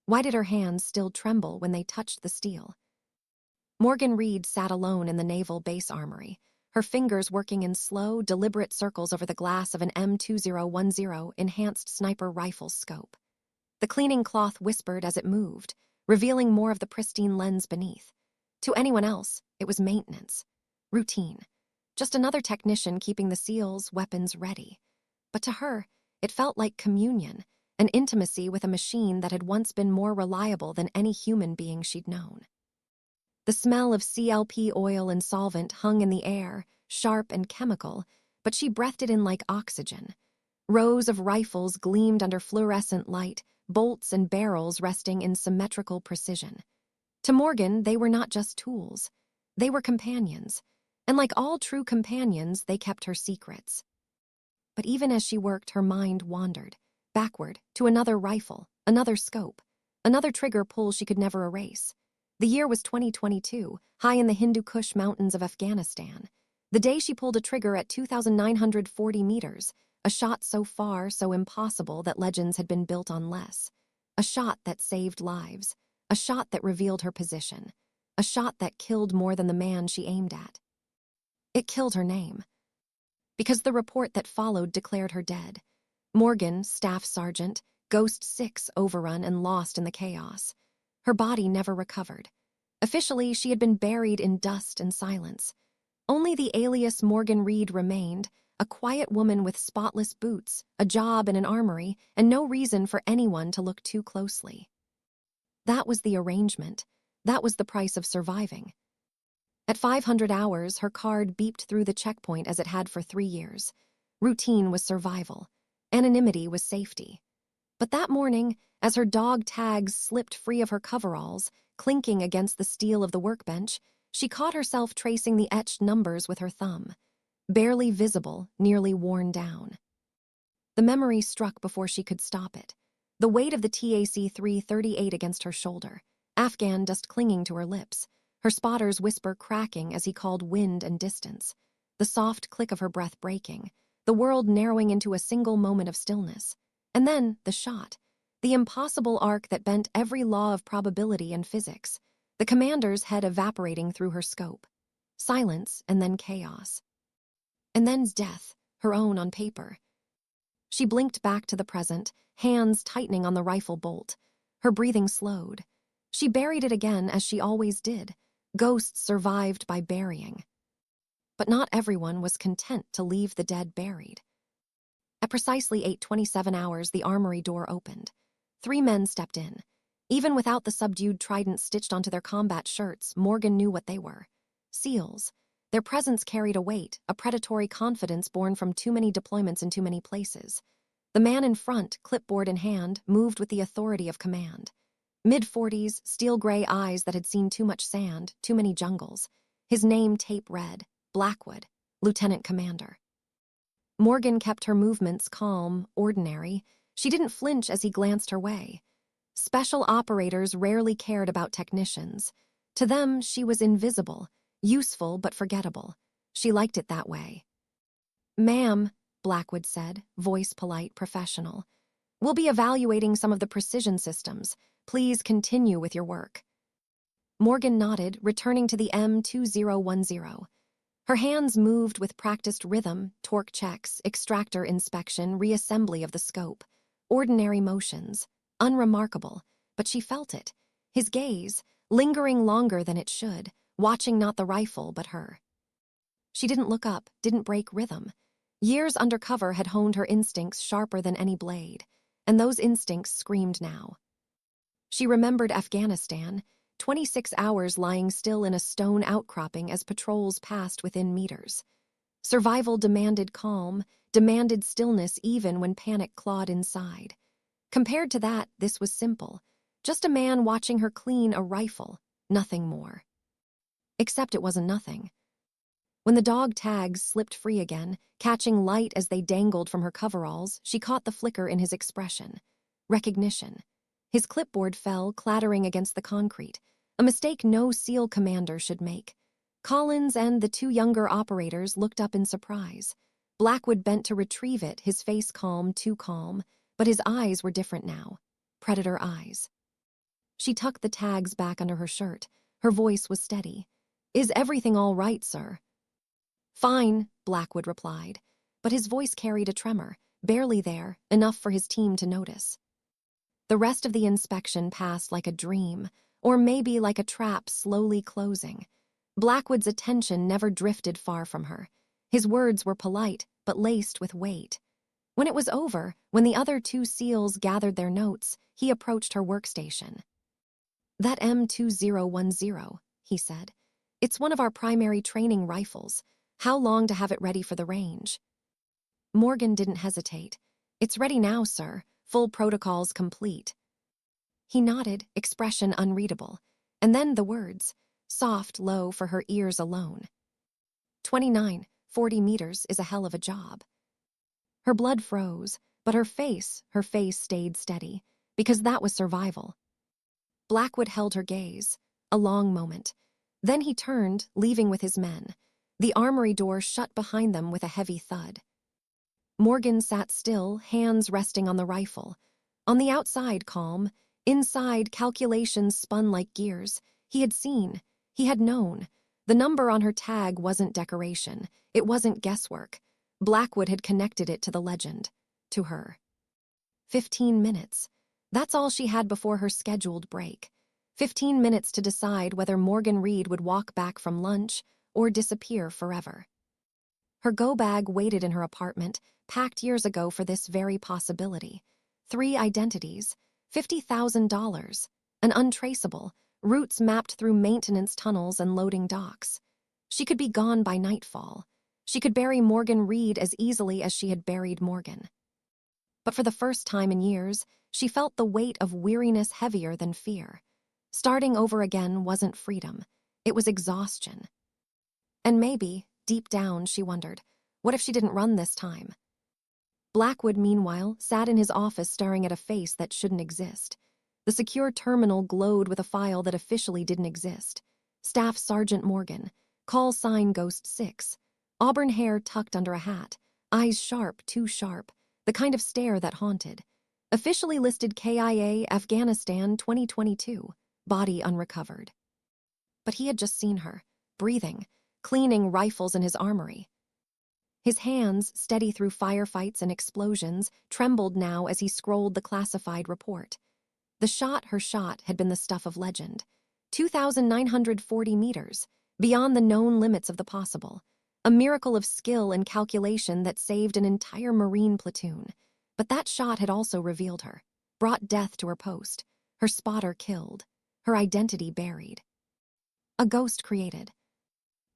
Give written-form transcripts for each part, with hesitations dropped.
Why did her hands still tremble when they touched the steel? Morgan Reed sat alone in the naval base armory, her fingers working in slow, deliberate circles over the glass of an M2010 enhanced sniper rifle scope. The cleaning cloth whispered as it moved, revealing more of the pristine lens beneath. To anyone else, it was maintenance. Routine. Just another technician keeping the SEALs' weapons ready. But to her, it felt like communion, an intimacy with a machine that had once been more reliable than any human being she'd known. The smell of CLP oil and solvent hung in the air, sharp and chemical, but she breathed it in like oxygen. Rows of rifles gleamed under fluorescent light, bolts and barrels resting in symmetrical precision. To Morgan, they were not just tools. They were companions. And like all true companions, they kept her secrets. But even as she worked, her mind wandered, backward, to another rifle, another scope, another trigger pull she could never erase. The year was 2022, high in the Hindu Kush mountains of Afghanistan. The day she pulled a trigger at 2,940 meters, a shot so far, so impossible that legends had been built on less. A shot that saved lives. A shot that revealed her position. A shot that killed more than the man she aimed at. It killed her name. Because the report that followed declared her dead. Morgan, staff sergeant, Ghost 6 overrun and lost in the chaos. Her body never recovered. Officially, she had been buried in dust and silence. Only the alias Morgan Reed remained, a quiet woman with spotless boots, a job in an armory, and no reason for anyone to look too closely. That was the arrangement. That was the price of surviving. At 500 hours, her card beeped through the checkpoint as it had for 3 years. Routine was survival. Anonymity was safety. But that morning, as her dog tags slipped free of her coveralls, clinking against the steel of the workbench, she caught herself tracing the etched numbers with her thumb. Barely visible, nearly worn down. The memory struck before she could stop it. The weight of the TAC-338 against her shoulder, Afghan dust clinging to her lips, her spotter's whisper cracking as he called wind and distance, the soft click of her breath breaking, the world narrowing into a single moment of stillness. And then, the shot. The impossible arc that bent every law of probability and physics. The commander's head evaporating through her scope. Silence, and then chaos. And then's death, her own on paper. She blinked back to the present, hands tightening on the rifle bolt. Her breathing slowed. She buried it again as she always did. Ghosts survived by burying. But not everyone was content to leave the dead buried. At precisely 8:27 hours, the armory door opened. 3 men stepped in. Even without the subdued trident stitched onto their combat shirts, Morgan knew what they were. SEALs. Their presence carried a weight, a predatory confidence born from too many deployments in too many places. The man in front, clipboard in hand, moved with the authority of command. Mid-40s, steel-gray eyes that had seen too much sand, too many jungles. His name tape red, Blackwood, lieutenant commander. Morgan kept her movements calm, ordinary. She didn't flinch as he glanced her way. Special operators rarely cared about technicians. To them, she was invisible, useful but forgettable. She liked it that way. "Ma'am," Blackwood said, voice polite, professional. "We'll be evaluating some of the precision systems. Please continue with your work." Morgan nodded, returning to the M2010. Her hands moved with practiced rhythm, torque checks, extractor inspection, reassembly of the scope. Ordinary motions, unremarkable, but she felt it. His gaze, lingering longer than it should, watching not the rifle but her. She didn't look up, didn't break rhythm. Years undercover had honed her instincts sharper than any blade, and those instincts screamed now. She remembered Afghanistan, 26 hours lying still in a stone outcropping as patrols passed within meters. Survival demanded calm, demanded stillness even when panic clawed inside. Compared to that, this was simple. Just a man watching her clean a rifle, nothing more. Except it wasn't nothing. When the dog tags slipped free again, catching light as they dangled from her coveralls, she caught the flicker in his expression. Recognition. His clipboard fell, clattering against the concrete, a mistake no SEAL commander should make. Collins and the 2 younger operators looked up in surprise. Blackwood bent to retrieve it, his face calm, too calm, but his eyes were different now. Predator eyes. She tucked the tags back under her shirt. Her voice was steady. "Is everything all right, sir?" "Fine," Blackwood replied, but his voice carried a tremor, barely there, enough for his team to notice. The rest of the inspection passed like a dream, or maybe like a trap slowly closing. Blackwood's attention never drifted far from her. His words were polite, but laced with weight. When it was over, when the other two SEALs gathered their notes, he approached her workstation. "That M2010, he said. "It's one of our primary training rifles. How long to have it ready for the range?" Morgan didn't hesitate. "It's ready now, sir. Full protocols complete." He nodded, expression unreadable. And then the words, soft, low for her ears alone. 40 meters is a hell of a job. Her blood froze, but her face stayed steady, because that was survival. Blackwood held her gaze, a long moment. Then he turned, leaving with his men. The armory door shut behind them with a heavy thud. Morgan sat still, hands resting on the rifle. On the outside, calm. Inside, calculations spun like gears. He had seen. He had known. The number on her tag wasn't decoration. It wasn't guesswork. Blackwood had connected it to the legend. To her. 15 minutes. That's all she had before her scheduled break. 15 minutes to decide whether Morgan Reed would walk back from lunch or disappear forever. Her go-bag waited in her apartment, packed years ago for this very possibility. 3 identities, $50,000, an untraceable, routes mapped through maintenance tunnels and loading docks. She could be gone by nightfall. She could bury Morgan Reed as easily as she had buried Morgan. But for the first time in years, she felt the weight of weariness heavier than fear. Starting over again wasn't freedom. It was exhaustion. And maybe, deep down, she wondered, what if she didn't run this time? Blackwood, meanwhile, sat in his office staring at a face that shouldn't exist. The secure terminal glowed with a file that officially didn't exist. Staff Sergeant Morgan, call sign Ghost 6. Auburn hair tucked under a hat, eyes sharp, too sharp, the kind of stare that haunted. Officially listed KIA, Afghanistan 2022, body unrecovered. But he had just seen her, breathing, cleaning rifles in his armory. His hands, steady through firefights and explosions, trembled now as he scrolled the classified report. Her shot had been the stuff of legend. 2,940 meters, beyond the known limits of the possible. A miracle of skill and calculation that saved an entire Marine platoon. But that shot had also revealed her, brought death to her post, her spotter killed, her identity buried. A ghost created.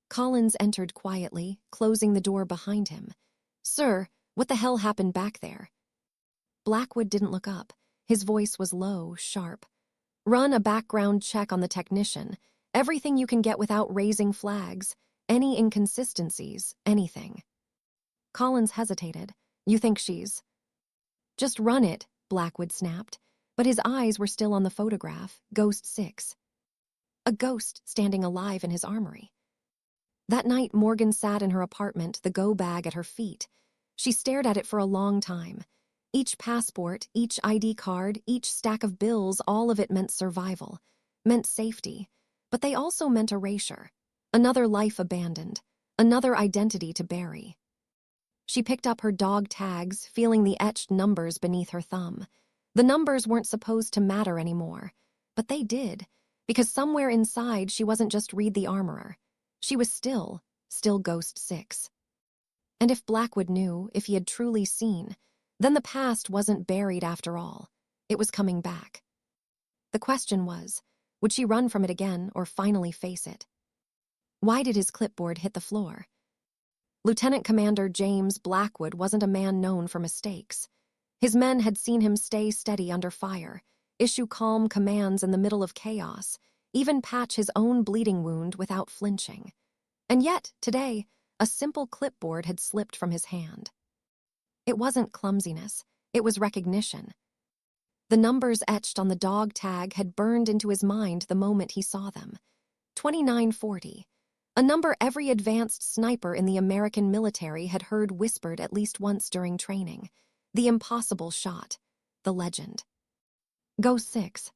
Collins entered quietly, closing the door behind him. "Sir, what the hell happened back there?" Blackwood didn't look up. His voice was low, sharp. "Run a background check on the technician. Everything you can get without raising flags. Any inconsistencies, anything." Collins hesitated. "You think she's—" "Just run it," Blackwood snapped. But his eyes were still on the photograph, Ghost 6. A ghost standing alive in his armory. That night, Morgan sat in her apartment, the go-bag at her feet. She stared at it for a long time. Each passport, each ID card, each stack of bills, all of it meant survival, meant safety. But they also meant erasure. Another life abandoned, another identity to bury. She picked up her dog tags, feeling the etched numbers beneath her thumb. The numbers weren't supposed to matter anymore, but they did, because somewhere inside she wasn't just Reed the Armorer. She was still Ghost 6. And if Blackwood knew, if he had truly seen, then the past wasn't buried after all. It was coming back. The question was, would she run from it again or finally face it? Why did his clipboard hit the floor? Lieutenant Commander James Blackwood wasn't a man known for mistakes. His men had seen him stay steady under fire, issue calm commands in the middle of chaos, even patch his own bleeding wound without flinching. And yet, today, a simple clipboard had slipped from his hand. It wasn't clumsiness, it was recognition. The numbers etched on the dog tag had burned into his mind the moment he saw them. 2940, a number every advanced sniper in the American military had heard whispered at least once during training. The impossible shot, the legend. Ghost 6.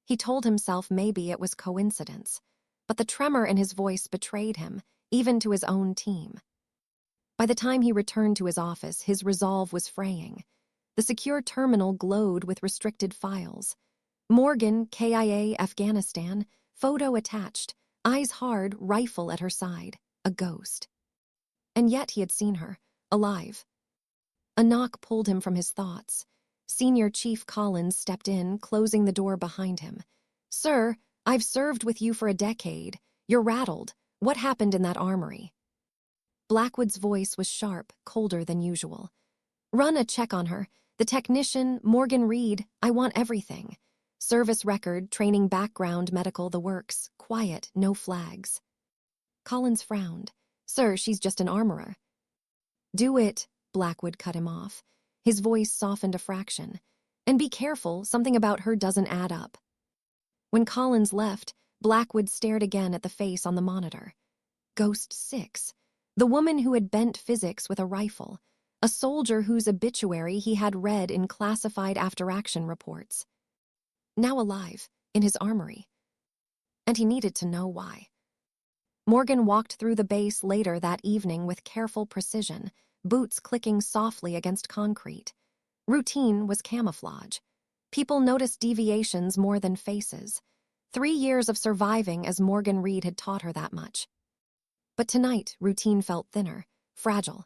He told himself maybe it was coincidence, but the tremor in his voice betrayed him, even to his own team. By the time he returned to his office, his resolve was fraying. The secure terminal glowed with restricted files. Morgan, KIA, Afghanistan, photo attached, eyes hard, rifle at her side, a ghost. And yet he had seen her, alive. A knock pulled him from his thoughts. Senior Chief Collins stepped in, closing the door behind him. "Sir, I've served with you for a decade. You're rattled. What happened in that armory?" Blackwood's voice was sharp, colder than usual. "Run a check on her. The technician, Morgan Reed, I want everything. Service record, training background, medical, the works. Quiet, no flags." Collins frowned. "Sir, she's just an armorer." "Do it," Blackwood cut him off. His voice softened a fraction. "And be careful, something about her doesn't add up." When Collins left, Blackwood stared again at the face on the monitor. Ghost 6. The woman who had bent physics with a rifle. A soldier whose obituary he had read in classified after-action reports. Now alive, in his armory. And he needed to know why. Morgan walked through the base later that evening with careful precision, boots clicking softly against concrete. Routine was camouflage. People noticed deviations more than faces. 3 years of surviving as Morgan Reed had taught her that much. But tonight, routine felt thinner, fragile.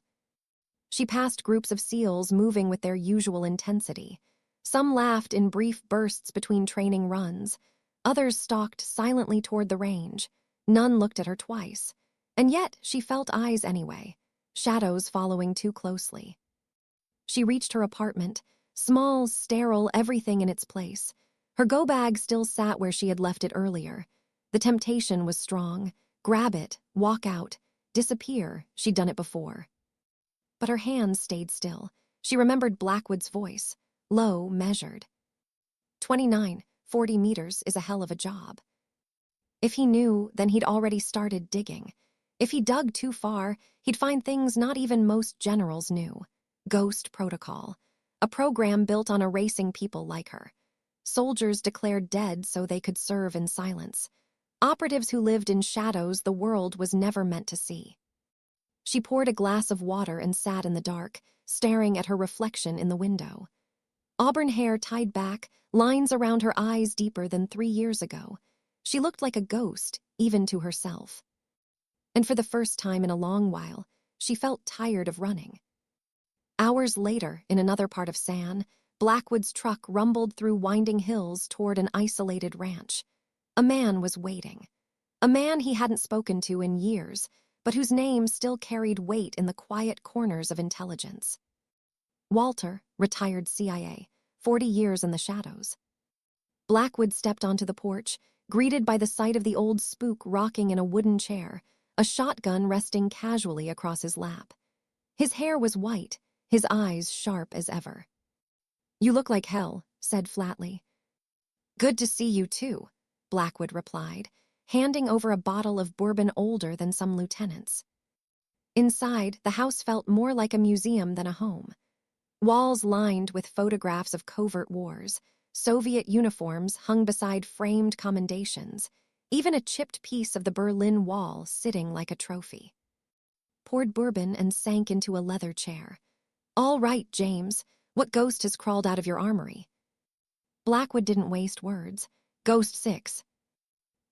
She passed groups of SEALs moving with their usual intensity. Some laughed in brief bursts between training runs. Others stalked silently toward the range. None looked at her twice. And yet she felt eyes anyway, shadows following too closely. She reached her apartment, small, sterile, everything in its place. Her go-bag still sat where she had left it earlier. The temptation was strong. Grab it, walk out, disappear. She'd done it before. But her hands stayed still. She remembered Blackwood's voice, low, measured. 29, 40 meters is a hell of a job. If he knew, then he'd already started digging. If he dug too far, he'd find things not even most generals knew. Ghost protocol, a program built on erasing people like her. Soldiers declared dead so they could serve in silence. Operatives who lived in shadows the world was never meant to see. She poured a glass of water and sat in the dark, staring at her reflection in the window. Auburn hair tied back, lines around her eyes deeper than 3 years ago. She looked like a ghost, even to herself. And for the first time in a long while, she felt tired of running. Hours later, in another part of San, Blackwood's truck rumbled through winding hills toward an isolated ranch. A man was waiting. A man he hadn't spoken to in years, but whose name still carried weight in the quiet corners of intelligence. Walter, retired CIA, 40 years in the shadows. Blackwood stepped onto the porch, greeted by the sight of the old spook rocking in a wooden chair, a shotgun resting casually across his lap. His hair was white, his eyes sharp as ever. "You look like hell," said flatly. "Good to see you too," Blackwood replied, handing over a bottle of bourbon older than some lieutenants. Inside, the house felt more like a museum than a home. Walls lined with photographs of covert wars, Soviet uniforms hung beside framed commendations, even a chipped piece of the Berlin Wall sitting like a trophy. Poured bourbon and sank into a leather chair. "All right, James, what ghost has crawled out of your armory?" Blackwood didn't waste words. "Ghost 6.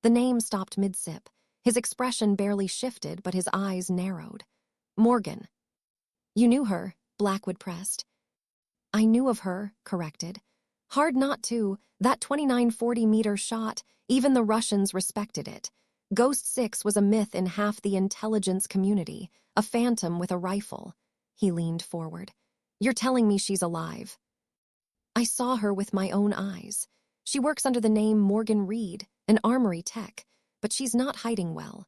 The name stopped mid-sip. His expression barely shifted, but his eyes narrowed. "Morgan." "You knew her," Blackwood pressed. "I knew of her," corrected. "Hard not to. That 29-40-meter shot, even the Russians respected it. Ghost 6 was a myth in half the intelligence community, a phantom with a rifle." He leaned forward. "You're telling me she's alive?" "I saw her with my own eyes. She works under the name Morgan Reed, an armory tech, but she's not hiding well.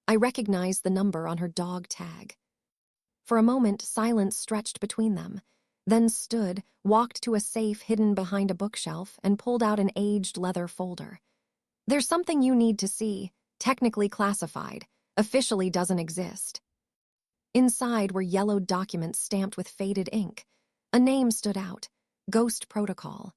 I recognize the number on her dog tag." For a moment, silence stretched between them, then stood, walked to a safe hidden behind a bookshelf, and pulled out an aged leather folder. "There's something you need to see, technically classified, officially doesn't exist." Inside were yellowed documents stamped with faded ink. A name stood out, Ghost Protocol.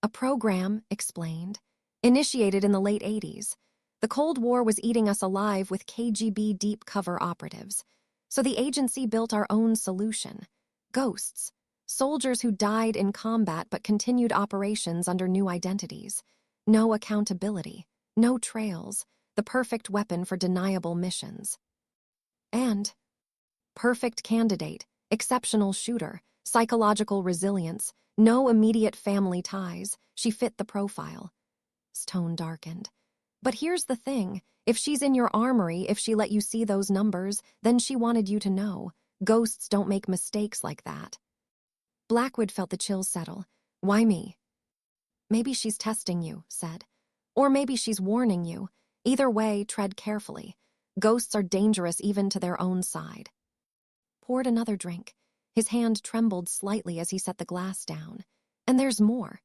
"A program," explained. Initiated in the late 80s, the Cold War was eating us alive with KGB deep cover operatives. So the agency built our own solution. Ghosts. Soldiers who died in combat but continued operations under new identities. No accountability. No trails. The perfect weapon for deniable missions. And perfect candidate, exceptional shooter, psychological resilience, no immediate family ties. She fit the profile. His tone darkened. But here's the thing. If she's in your armory, if she let you see those numbers, then she wanted you to know. Ghosts don't make mistakes like that. Blackwood felt the chills settle. Why me? Maybe she's testing you, said. Or maybe she's warning you. Either way, tread carefully. Ghosts are dangerous even to their own side. Poured another drink. His hand trembled slightly as he set the glass down. And there's more.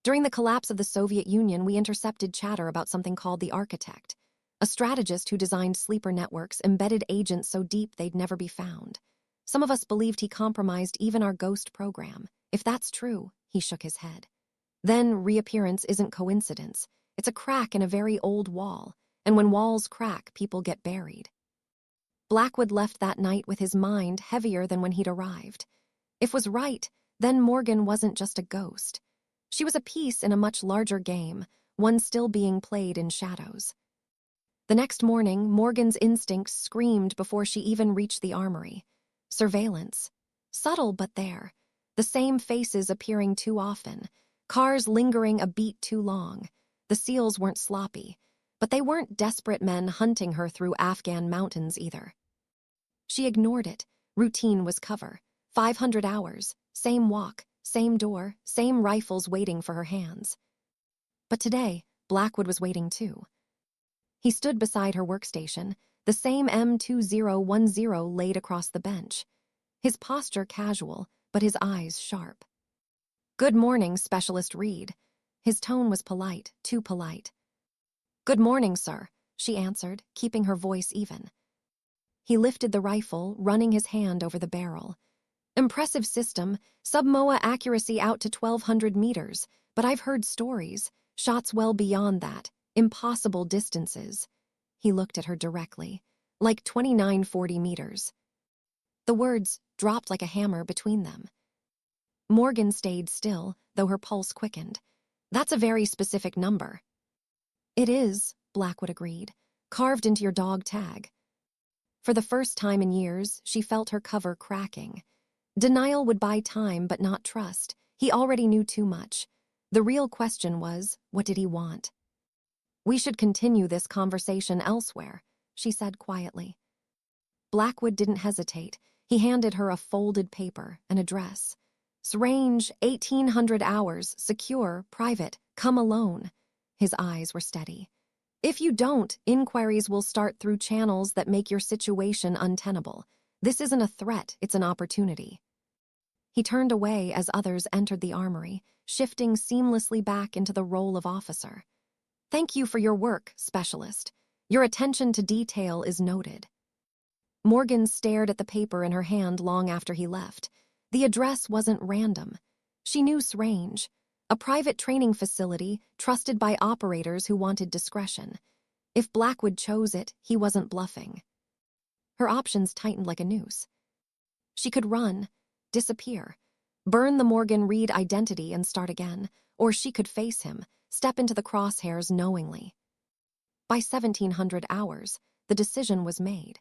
During the collapse of the Soviet Union, we intercepted chatter about something called the Architect, a strategist who designed sleeper networks, embedded agents so deep they'd never be found. Some of us believed he compromised even our ghost program. If that's true, he shook his head. Then reappearance isn't coincidence. It's a crack in a very old wall, and when walls crack, people get buried. Blackwood left that night with his mind heavier than when he'd arrived. If was right, then Morgan wasn't just a ghost. She was a piece in a much larger game, one still being played in shadows. The next morning, Morgan's instincts screamed before she even reached the armory. Surveillance. Subtle but there. The same faces appearing too often. Cars lingering a beat too long. The SEALs weren't sloppy, but they weren't desperate men hunting her through Afghan mountains either. She ignored it. Routine was cover. 500 hours. Same walk. Same door, same rifles waiting for her hands. But today, Blackwood was waiting too. He stood beside her workstation, the same M2010 laid across the bench. His posture casual, but his eyes sharp. Good morning, Specialist Reed. His tone was polite, too polite. Good morning, sir, she answered, keeping her voice even. He lifted the rifle, running his hand over the barrel. Impressive system, sub-MOA accuracy out to 1,200 meters, but I've heard stories, shots well beyond that, impossible distances. He looked at her directly, like 2940 meters. The words dropped like a hammer between them. Morgan stayed still, though her pulse quickened. That's a very specific number. It is, Blackwood agreed, carved into your dog tag. For the first time in years, she felt her cover cracking. Denial would buy time but not trust. He already knew too much. The real question was, what did he want? We should continue this conversation elsewhere, she said quietly. Blackwood didn't hesitate. He handed her a folded paper, an address. Range, 1,800 hours, secure, private, come alone. His eyes were steady. If you don't, inquiries will start through channels that make your situation untenable. This isn't a threat, it's an opportunity. He turned away as others entered the armory, shifting seamlessly back into the role of officer. Thank you for your work, Specialist. Your attention to detail is noted. Morgan stared at the paper in her hand long after he left. The address wasn't random. She knew Range, a private training facility trusted by operators who wanted discretion. If Blackwood chose it, he wasn't bluffing. Her options tightened like a noose. She could run, disappear, burn the Morgan Reed identity and start again, or she could face him, step into the crosshairs knowingly. By 1,700 hours, the decision was made.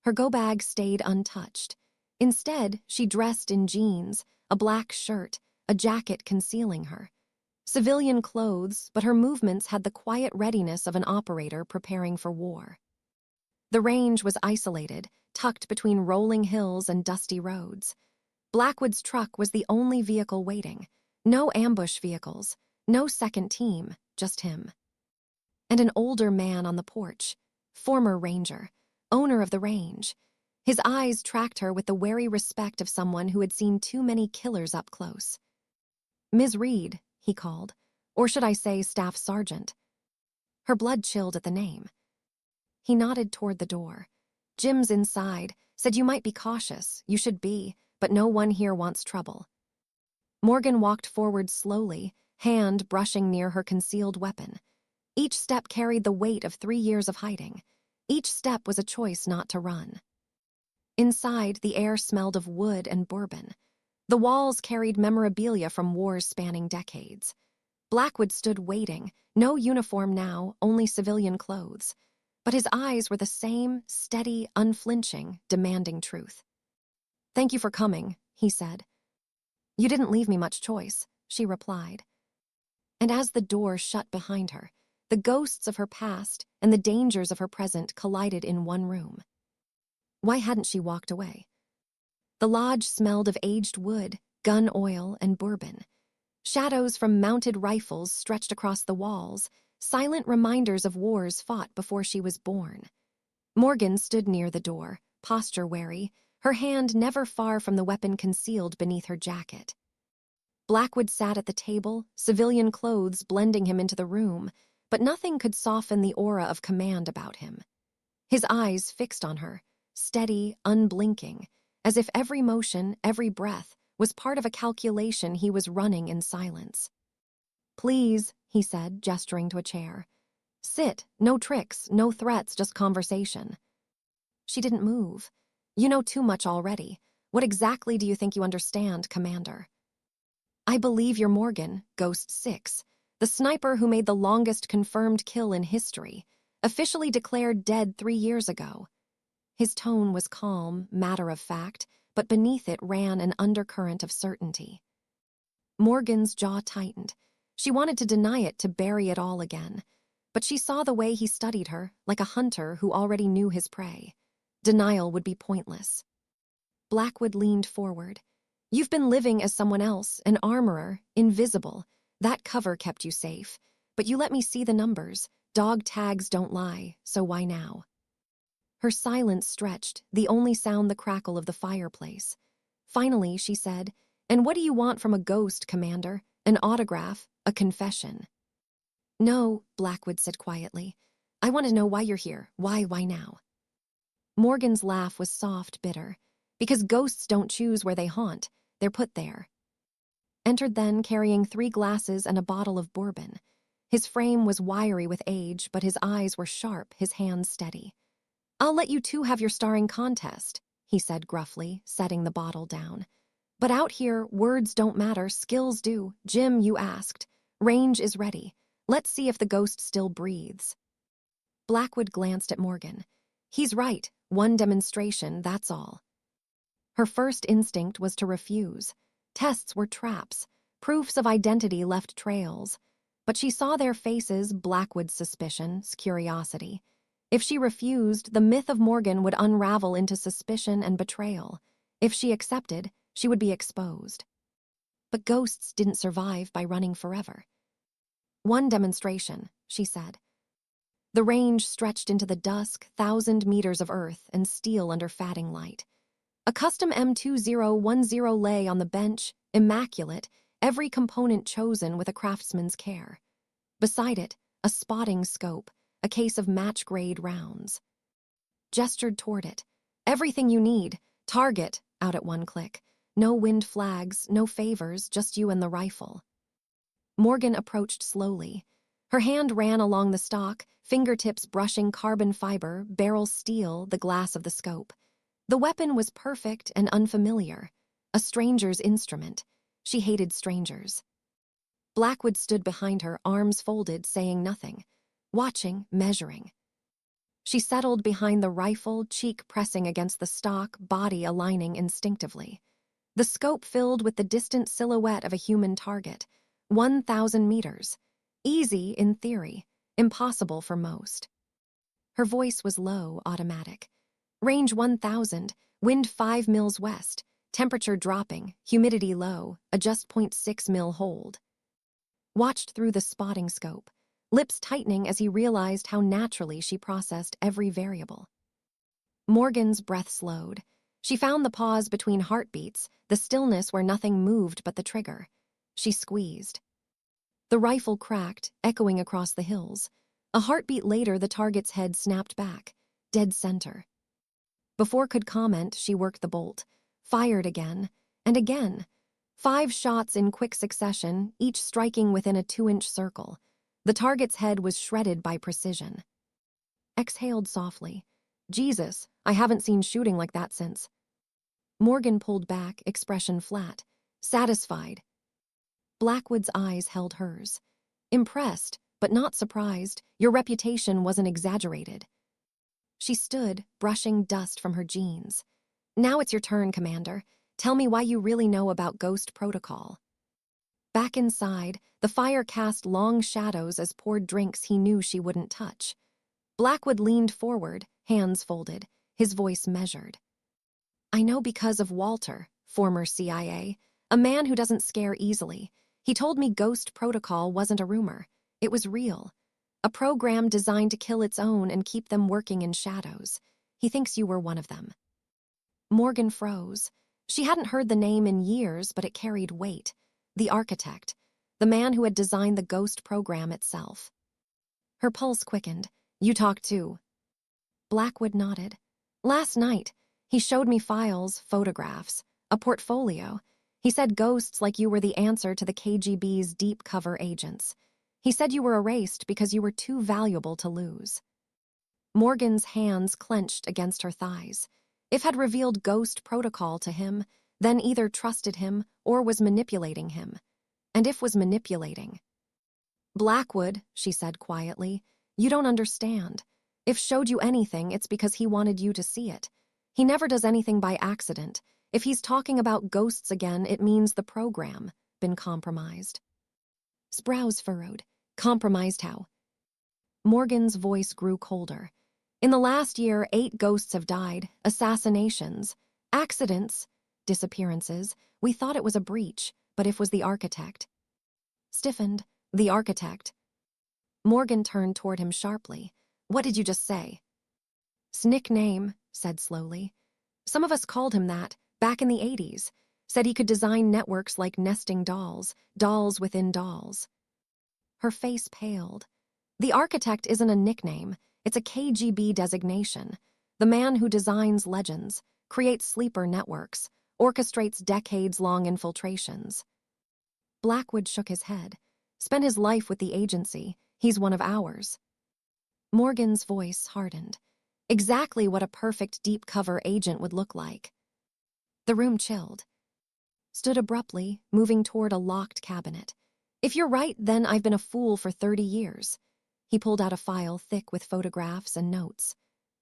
Her go-bag stayed untouched. Instead, she dressed in jeans, a black shirt, a jacket concealing her. Civilian clothes, but her movements had the quiet readiness of an operator preparing for war. The range was isolated, tucked between rolling hills and dusty roads. Blackwood's truck was the only vehicle waiting. No ambush vehicles, no second team, just him. And an older man on the porch, former ranger, owner of the range. His eyes tracked her with the wary respect of someone who had seen too many killers up close. Ms. Reed, he called, or should I say Staff Sergeant. Her blood chilled at the name. He nodded toward the door. Jim's inside, said you might be cautious, you should be, but no one here wants trouble. Morgan walked forward slowly, hand brushing near her concealed weapon. Each step carried the weight of 3 years of hiding. Each step was a choice not to run. Inside, the air smelled of wood and bourbon. The walls carried memorabilia from wars spanning decades. Blackwood stood waiting, no uniform now, only civilian clothes. But his eyes were the same, steady, unflinching, demanding truth. "Thank you for coming," he said. "You didn't leave me much choice," she replied. And as the door shut behind her, the ghosts of her past and the dangers of her present collided in one room. Why hadn't she walked away? The lodge smelled of aged wood, gun oil, and bourbon. Shadows from mounted rifles stretched across the walls, silent reminders of wars fought before she was born. Morgan stood near the door, posture wary, her hand never far from the weapon concealed beneath her jacket. Blackwood sat at the table, civilian clothes blending him into the room, but nothing could soften the aura of command about him. His eyes fixed on her, steady, unblinking, as if every motion, every breath, was part of a calculation he was running in silence. "Please," he said, gesturing to a chair. "Sit, no tricks, no threats, just conversation." She didn't move. "You know too much already. What exactly do you think you understand, Commander?" "I believe you're Morgan, Ghost 6, the sniper who made the longest confirmed kill in history, officially declared dead 3 years ago." His tone was calm, matter-of-fact, but beneath it ran an undercurrent of certainty. Morgan's jaw tightened. She wanted to deny it, to bury it all again. But she saw the way he studied her, like a hunter who already knew his prey. Denial would be pointless. Blackwood leaned forward. "You've been living as someone else, an armorer, invisible. That cover kept you safe. But you let me see the numbers. Dog tags don't lie, so why now?" Her silence stretched, the only sound the crackle of the fireplace. Finally, she said, "And what do you want from a ghost, Commander? An autograph? A confession?" "No," Blackwood said quietly. "I want to know why you're here. Why now?" Morgan's laugh was soft, bitter. "Because ghosts don't choose where they haunt. They're put there." Entered then, carrying 3 glasses and a bottle of bourbon. His frame was wiry with age, but his eyes were sharp, his hands steady. "I'll let you two have your starring contest," he said gruffly, setting the bottle down. "But out here, words don't matter, skills do. Jim, you asked. Range is ready. Let's see if the ghost still breathes." Blackwood glanced at Morgan. "He's right. One demonstration, that's all." Her first instinct was to refuse. Tests were traps. Proofs of identity left trails. But she saw their faces, Blackwood's suspicions, curiosity. If she refused, the myth of Morgan would unravel into suspicion and betrayal. If she accepted, she would be exposed. But ghosts didn't survive by running forever. "One demonstration," she said. The range stretched into the dusk, 1,000 meters of earth and steel under fatting light. A custom M2010 lay on the bench, immaculate, every component chosen with a craftsman's care. Beside it, a spotting scope, a case of match-grade rounds. Gestured toward it. "Everything you need. Target," out at one click. No wind flags, no favors, just you and the rifle. Morgan approached slowly. Her hand ran along the stock, fingertips brushing carbon fiber, barrel steel, the glass of the scope. The weapon was perfect and unfamiliar. A stranger's instrument. She hated strangers. Blackwood stood behind her, arms folded, saying nothing. Watching, measuring. She settled behind the rifle, cheek pressing against the stock, body aligning instinctively. The scope filled with the distant silhouette of a human target. 1,000 meters. Easy in theory, impossible for most. Her voice was low, automatic. "Range 1,000, wind 5 mils west, temperature dropping, humidity low, adjust 0.6 mil hold." Watched through the spotting scope, lips tightening as he realized how naturally she processed every variable. Morgan's breath slowed. She found the pause between heartbeats, the stillness where nothing moved but the trigger. She squeezed. The rifle cracked, echoing across the hills. A heartbeat later, the target's head snapped back, dead center. Before could comment, she worked the bolt, fired again, and again. 5 shots in quick succession, each striking within a 2-inch circle. The target's head was shredded by precision. Exhaled softly. Jesus, I haven't seen shooting like that since. Morgan pulled back, expression flat. Satisfied. Blackwood's eyes held hers. Impressed, but not surprised. Your reputation wasn't exaggerated. She stood, brushing dust from her jeans. Now it's your turn, Commander. Tell me why you really know about Ghost Protocol. Back inside, the fire cast long shadows as poured drinks he knew she wouldn't touch. Blackwood leaned forward, hands folded, his voice measured. I know because of Walter, former CIA, a man who doesn't scare easily. He told me Ghost Protocol wasn't a rumor. It was real. A program designed to kill its own and keep them working in shadows. He thinks you were one of them. Morgan froze. She hadn't heard the name in years, but it carried weight. The architect, the man who had designed the Ghost program itself. Her pulse quickened. You talked too. Blackwood nodded. Last night, he showed me files, photographs, a portfolio. He said ghosts like you were the answer to the KGB's deep cover agents. He said you were erased because you were too valuable to lose. Morgan's hands clenched against her thighs. If had revealed Ghost Protocol to him, then either trusted him or was manipulating him. And if was manipulating. Blackwood, she said quietly, you don't understand. If showed you anything, it's because he wanted you to see it. He never does anything by accident. If he's talking about ghosts again, it means the program been compromised. Brows furrowed. Compromised how? Morgan's voice grew colder. In the last year, 8 ghosts have died, assassinations, accidents, disappearances. We thought it was a breach, but if was the architect. Stiffened, the architect. Morgan turned toward him sharply. What did you just say? Nickname, said slowly. Some of us called him that, back in the 80s. Said he could design networks like nesting dolls, dolls within dolls. Her face paled. The architect isn't a nickname. It's a KGB designation. The man who designs legends, creates sleeper networks, orchestrates decades-long infiltrations. Blackwood shook his head. Spent his life with the agency. He's one of ours. Morgan's voice hardened. Exactly what a perfect deep-cover agent would look like. The room chilled. Stood abruptly, moving toward a locked cabinet. If you're right, then I've been a fool for 30 years. He pulled out a file thick with photographs and notes.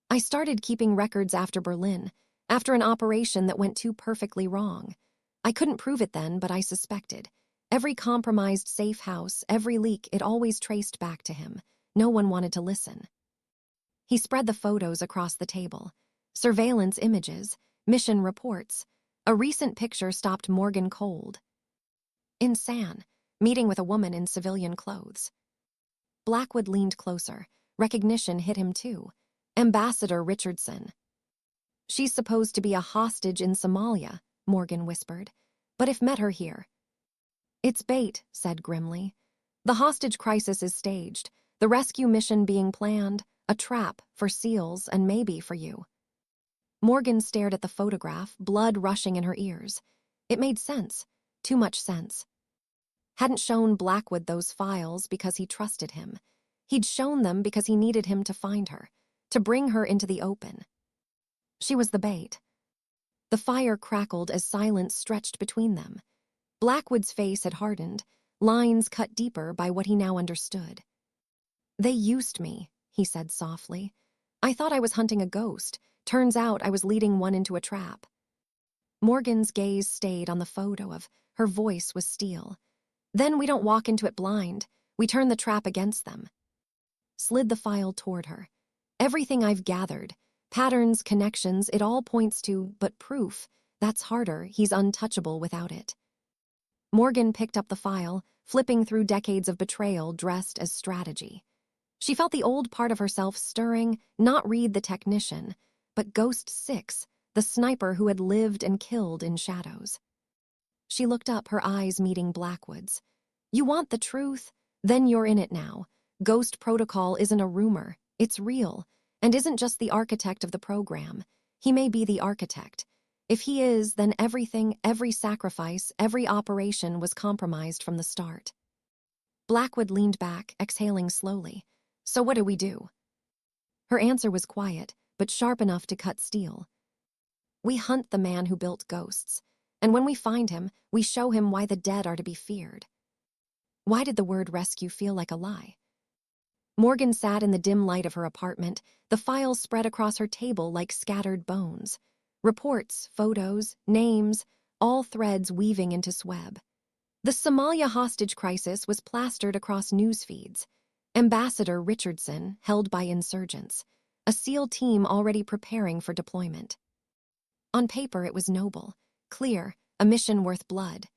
I started keeping records after Berlin, after an operation that went too perfectly wrong. I couldn't prove it then, but I suspected. Every compromised safe house, every leak, it always traced back to him. No one wanted to listen. He spread the photos across the table. Surveillance images, mission reports. A recent picture stopped Morgan cold. In San, meeting with a woman in civilian clothes. Blackwood leaned closer. Recognition hit him too. Ambassador Richardson. She's supposed to be a hostage in Somalia, Morgan whispered. But if met her here. It's bait, said grimly. The hostage crisis is staged. The rescue mission being planned. A trap for SEALs and maybe for you. Morgan stared at the photograph, blood rushing in her ears. It made sense. Too much sense. Hadn't shown Blackwood those files because he trusted him. He'd shown them because he needed him to find her, to bring her into the open. She was the bait. The fire crackled as silence stretched between them. Blackwood's face had hardened, lines cut deeper by what he now understood. They used me, he said softly. I thought I was hunting a ghost. Turns out I was leading one into a trap. Morgan's gaze stayed on the photo of her voice was steel. Then we don't walk into it blind. We turn the trap against them. Slid the file toward her. Everything I've gathered, patterns, connections, it all points to, but proof, that's harder. He's untouchable without it. Morgan picked up the file, flipping through decades of betrayal dressed as strategy. She felt the old part of herself stirring, not Reed the technician, but Ghost 6, the sniper who had lived and killed in shadows. She looked up, her eyes meeting Blackwood's. You want the truth? Then you're in it now. Ghost Protocol isn't a rumor. It's real, and isn't just the architect of the program. He may be the architect. If he is, then everything, every sacrifice, every operation was compromised from the start. Blackwood leaned back, exhaling slowly. So what do we do? Her answer was quiet, but sharp enough to cut steel. We hunt the man who built ghosts, and when we find him, we show him why the dead are to be feared. Why did the word rescue feel like a lie? Morgan sat in the dim light of her apartment, the files spread across her table like scattered bones. Reports, photos, names, all threads weaving into Sweb. The Somalia hostage crisis was plastered across news feeds. Ambassador Richardson, held by insurgents. A SEAL team already preparing for deployment. On paper, it was noble, clear, a mission worth blood.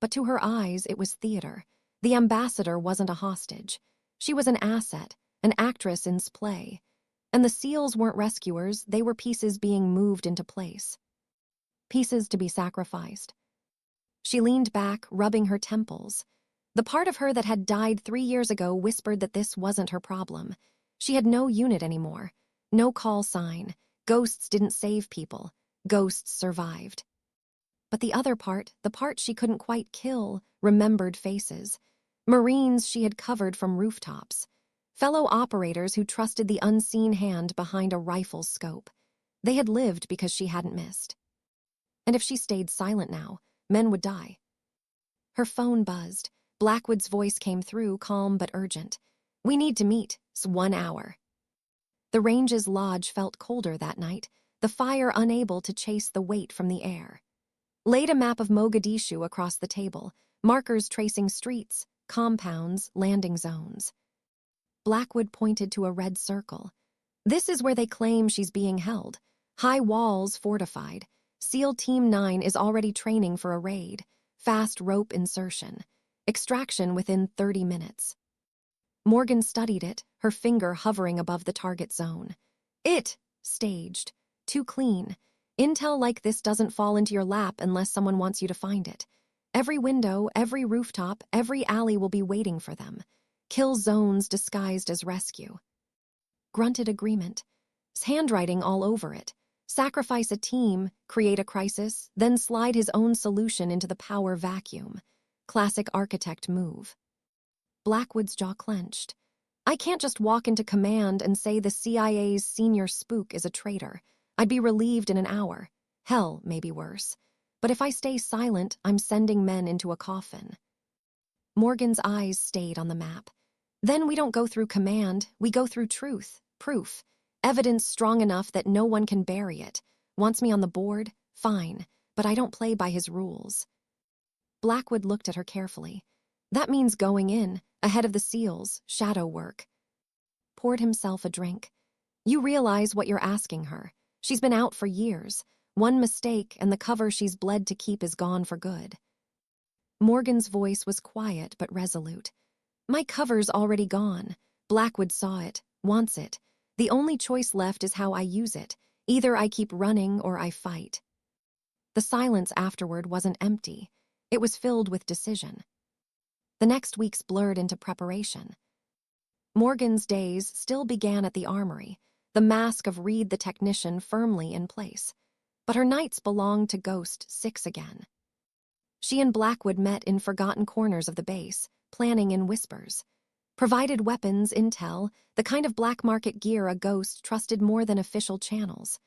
But to her eyes, it was theater. The ambassador wasn't a hostage. She was an asset, an actress in play. And the SEALs weren't rescuers, they were pieces being moved into place. Pieces to be sacrificed. She leaned back, rubbing her temples. The part of her that had died 3 years ago whispered that this wasn't her problem. She had no unit anymore, no call sign. Ghosts didn't save people. Ghosts survived. But the other part, the part she couldn't quite kill, remembered faces. Marines she had covered from rooftops. Fellow operators who trusted the unseen hand behind a rifle's scope. They had lived because she hadn't missed. And if she stayed silent now, men would die. Her phone buzzed. Blackwood's voice came through, calm but urgent. We need to meet. It's 1 hour. The range's lodge felt colder that night, the fire unable to chase the weight from the air. Laid a map of Mogadishu across the table, markers tracing streets, compounds, landing zones. Blackwood pointed to a red circle. This is where they claim she's being held. High walls fortified. SEAL Team 9 is already training for a raid. Fast rope insertion. Extraction within 30 minutes. Morgan studied it, her finger hovering above the target zone. Staged. Too clean. Intel like this doesn't fall into your lap unless someone wants you to find it. Every window, every rooftop, every alley will be waiting for them. Kill zones disguised as rescue. Grunted agreement. Handwriting all over it. Sacrifice a team, create a crisis, then slide his own solution into the power vacuum. Classic architect move. Blackwood's jaw clenched. I can't just walk into command and say the CIA's senior spook is a traitor. I'd be relieved in an hour. Hell, maybe worse. But if I stay silent, I'm sending men into a coffin. Morgan's eyes stayed on the map. Then we don't go through command, we go through truth, proof. Evidence strong enough that no one can bury it. Wants me on the board? Fine, but I don't play by his rules. Blackwood looked at her carefully. That means going in, ahead of the SEALs, shadow work. Poured himself a drink. You realize what you're asking her. She's been out for years. One mistake and the cover she's bled to keep is gone for good. Morgan's voice was quiet but resolute. My cover's already gone. Blackwood saw it, wants it. The only choice left is how I use it. Either I keep running or I fight. The silence afterward wasn't empty. It was filled with decision. The next weeks blurred into preparation. Morgan's days still began at the armory, the mask of Reed the technician firmly in place. But her nights belonged to Ghost 6 again. She and Blackwood met in forgotten corners of the base, planning in whispers. Provided weapons, intel, the kind of black market gear a Ghost trusted more than official channels.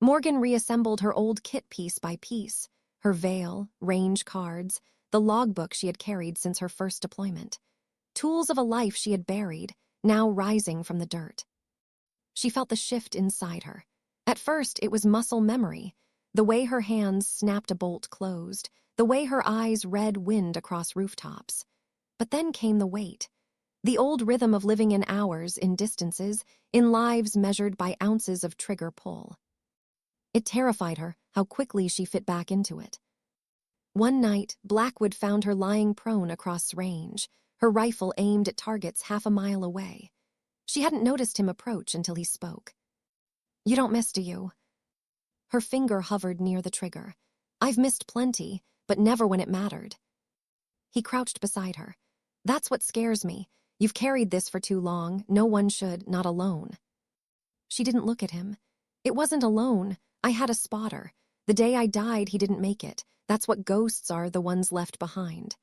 Morgan reassembled her old kit piece by piece, her veil, range cards, the logbook she had carried since her first deployment. Tools of a life she had buried, now rising from the dirt. She felt the shift inside her. At first, it was muscle memory, the way her hands snapped a bolt closed, the way her eyes read wind across rooftops. But then came the weight. The old rhythm of living in hours, in distances, in lives measured by ounces of trigger pull. It terrified her how quickly she fit back into it. One night, Blackwood found her lying prone across range, her rifle aimed at targets half a mile away. She hadn't noticed him approach until he spoke. You don't miss, do you? Her finger hovered near the trigger. I've missed plenty, but never when it mattered. He crouched beside her. That's what scares me. You've carried this for too long. No one should, not alone. She didn't look at him. It wasn't alone. I had a spotter. The day I died, he didn't make it. That's what ghosts are, the ones left behind.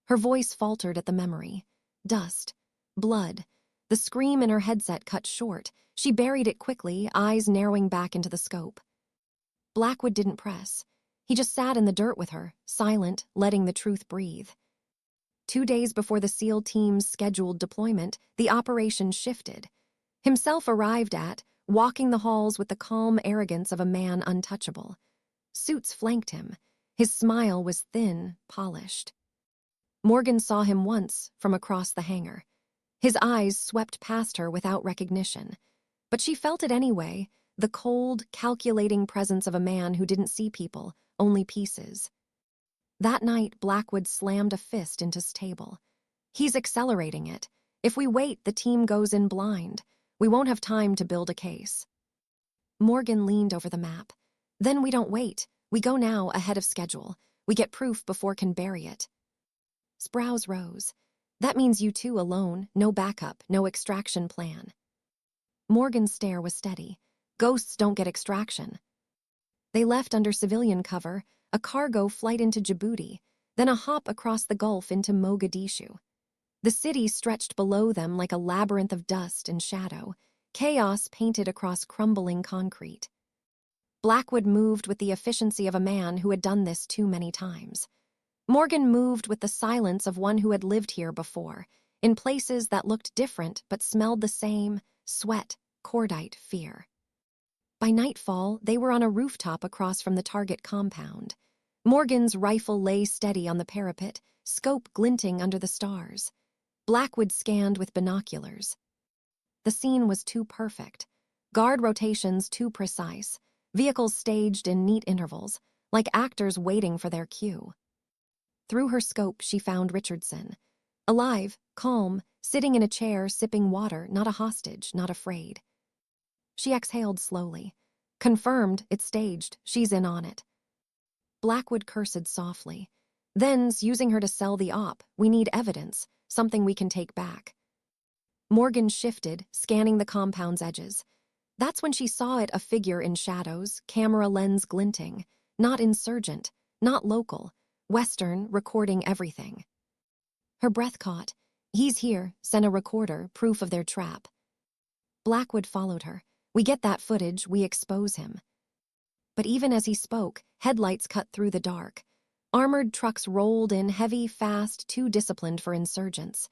Her voice faltered at the memory. Dust. Blood. The scream in her headset cut short. She buried it quickly, eyes narrowing back into the scope. Blackwood didn't press. He just sat in the dirt with her, silent, letting the truth breathe. 2 days before the SEAL team's scheduled deployment, the operation shifted. Himself arrived at, walking the halls with the calm arrogance of a man untouchable. Suits flanked him. His smile was thin, polished. Morgan saw him once from across the hangar. His eyes swept past her without recognition. But she felt it anyway, the cold, calculating presence of a man who didn't see people, only pieces. That night, Blackwood slammed a fist into his table. He's accelerating it. If we wait, the team goes in blind. We won't have time to build a case. Morgan leaned over the map. Then we don't wait. We go now, ahead of schedule. We get proof before can bury it. Sprouse rose. That means you two alone, no backup, no extraction plan. Morgan's stare was steady. Ghosts don't get extraction. They left under civilian cover, a cargo flight into Djibouti, then a hop across the Gulf into Mogadishu. The city stretched below them like a labyrinth of dust and shadow, chaos painted across crumbling concrete. Blackwood moved with the efficiency of a man who had done this too many times. Morgan moved with the silence of one who had lived here before, in places that looked different but smelled the same: sweat, cordite, fear. By nightfall, they were on a rooftop across from the target compound. Morgan's rifle lay steady on the parapet, scope glinting under the stars. Blackwood scanned with binoculars. The scene was too perfect. Guard rotations too precise. Vehicles staged in neat intervals, like actors waiting for their cue. Through her scope, she found Richardson. Alive, calm, sitting in a chair, sipping water, not a hostage, not afraid. She exhaled slowly. Confirmed, it's staged, she's in on it. Blackwood cursed softly. Then's using her to sell the op. We need evidence, something we can take back. Morgan shifted, scanning the compound's edges. That's when she saw it, a figure in shadows, camera lens glinting. Not insurgent, not local. Western, recording everything. Her breath caught. He's here, sent a recorder, proof of their trap. Blackwood followed her. We get that footage, we expose him. But even as he spoke, headlights cut through the dark. Armored trucks rolled in, heavy, fast, too disciplined for insurgents.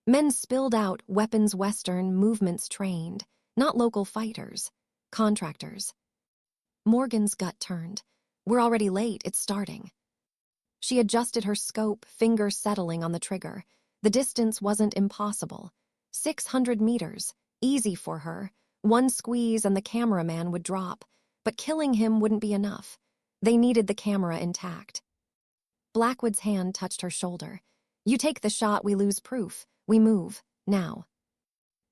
Men spilled out, weapons Western, movements trained. Not local fighters. Contractors. Morgan's gut turned. We're already late, it's starting. She adjusted her scope, finger settling on the trigger. The distance wasn't impossible. 600 meters. Easy for her. One squeeze and the cameraman would drop. But killing him wouldn't be enough. They needed the camera intact. Blackwood's hand touched her shoulder. You take the shot, we lose proof. We move. Now.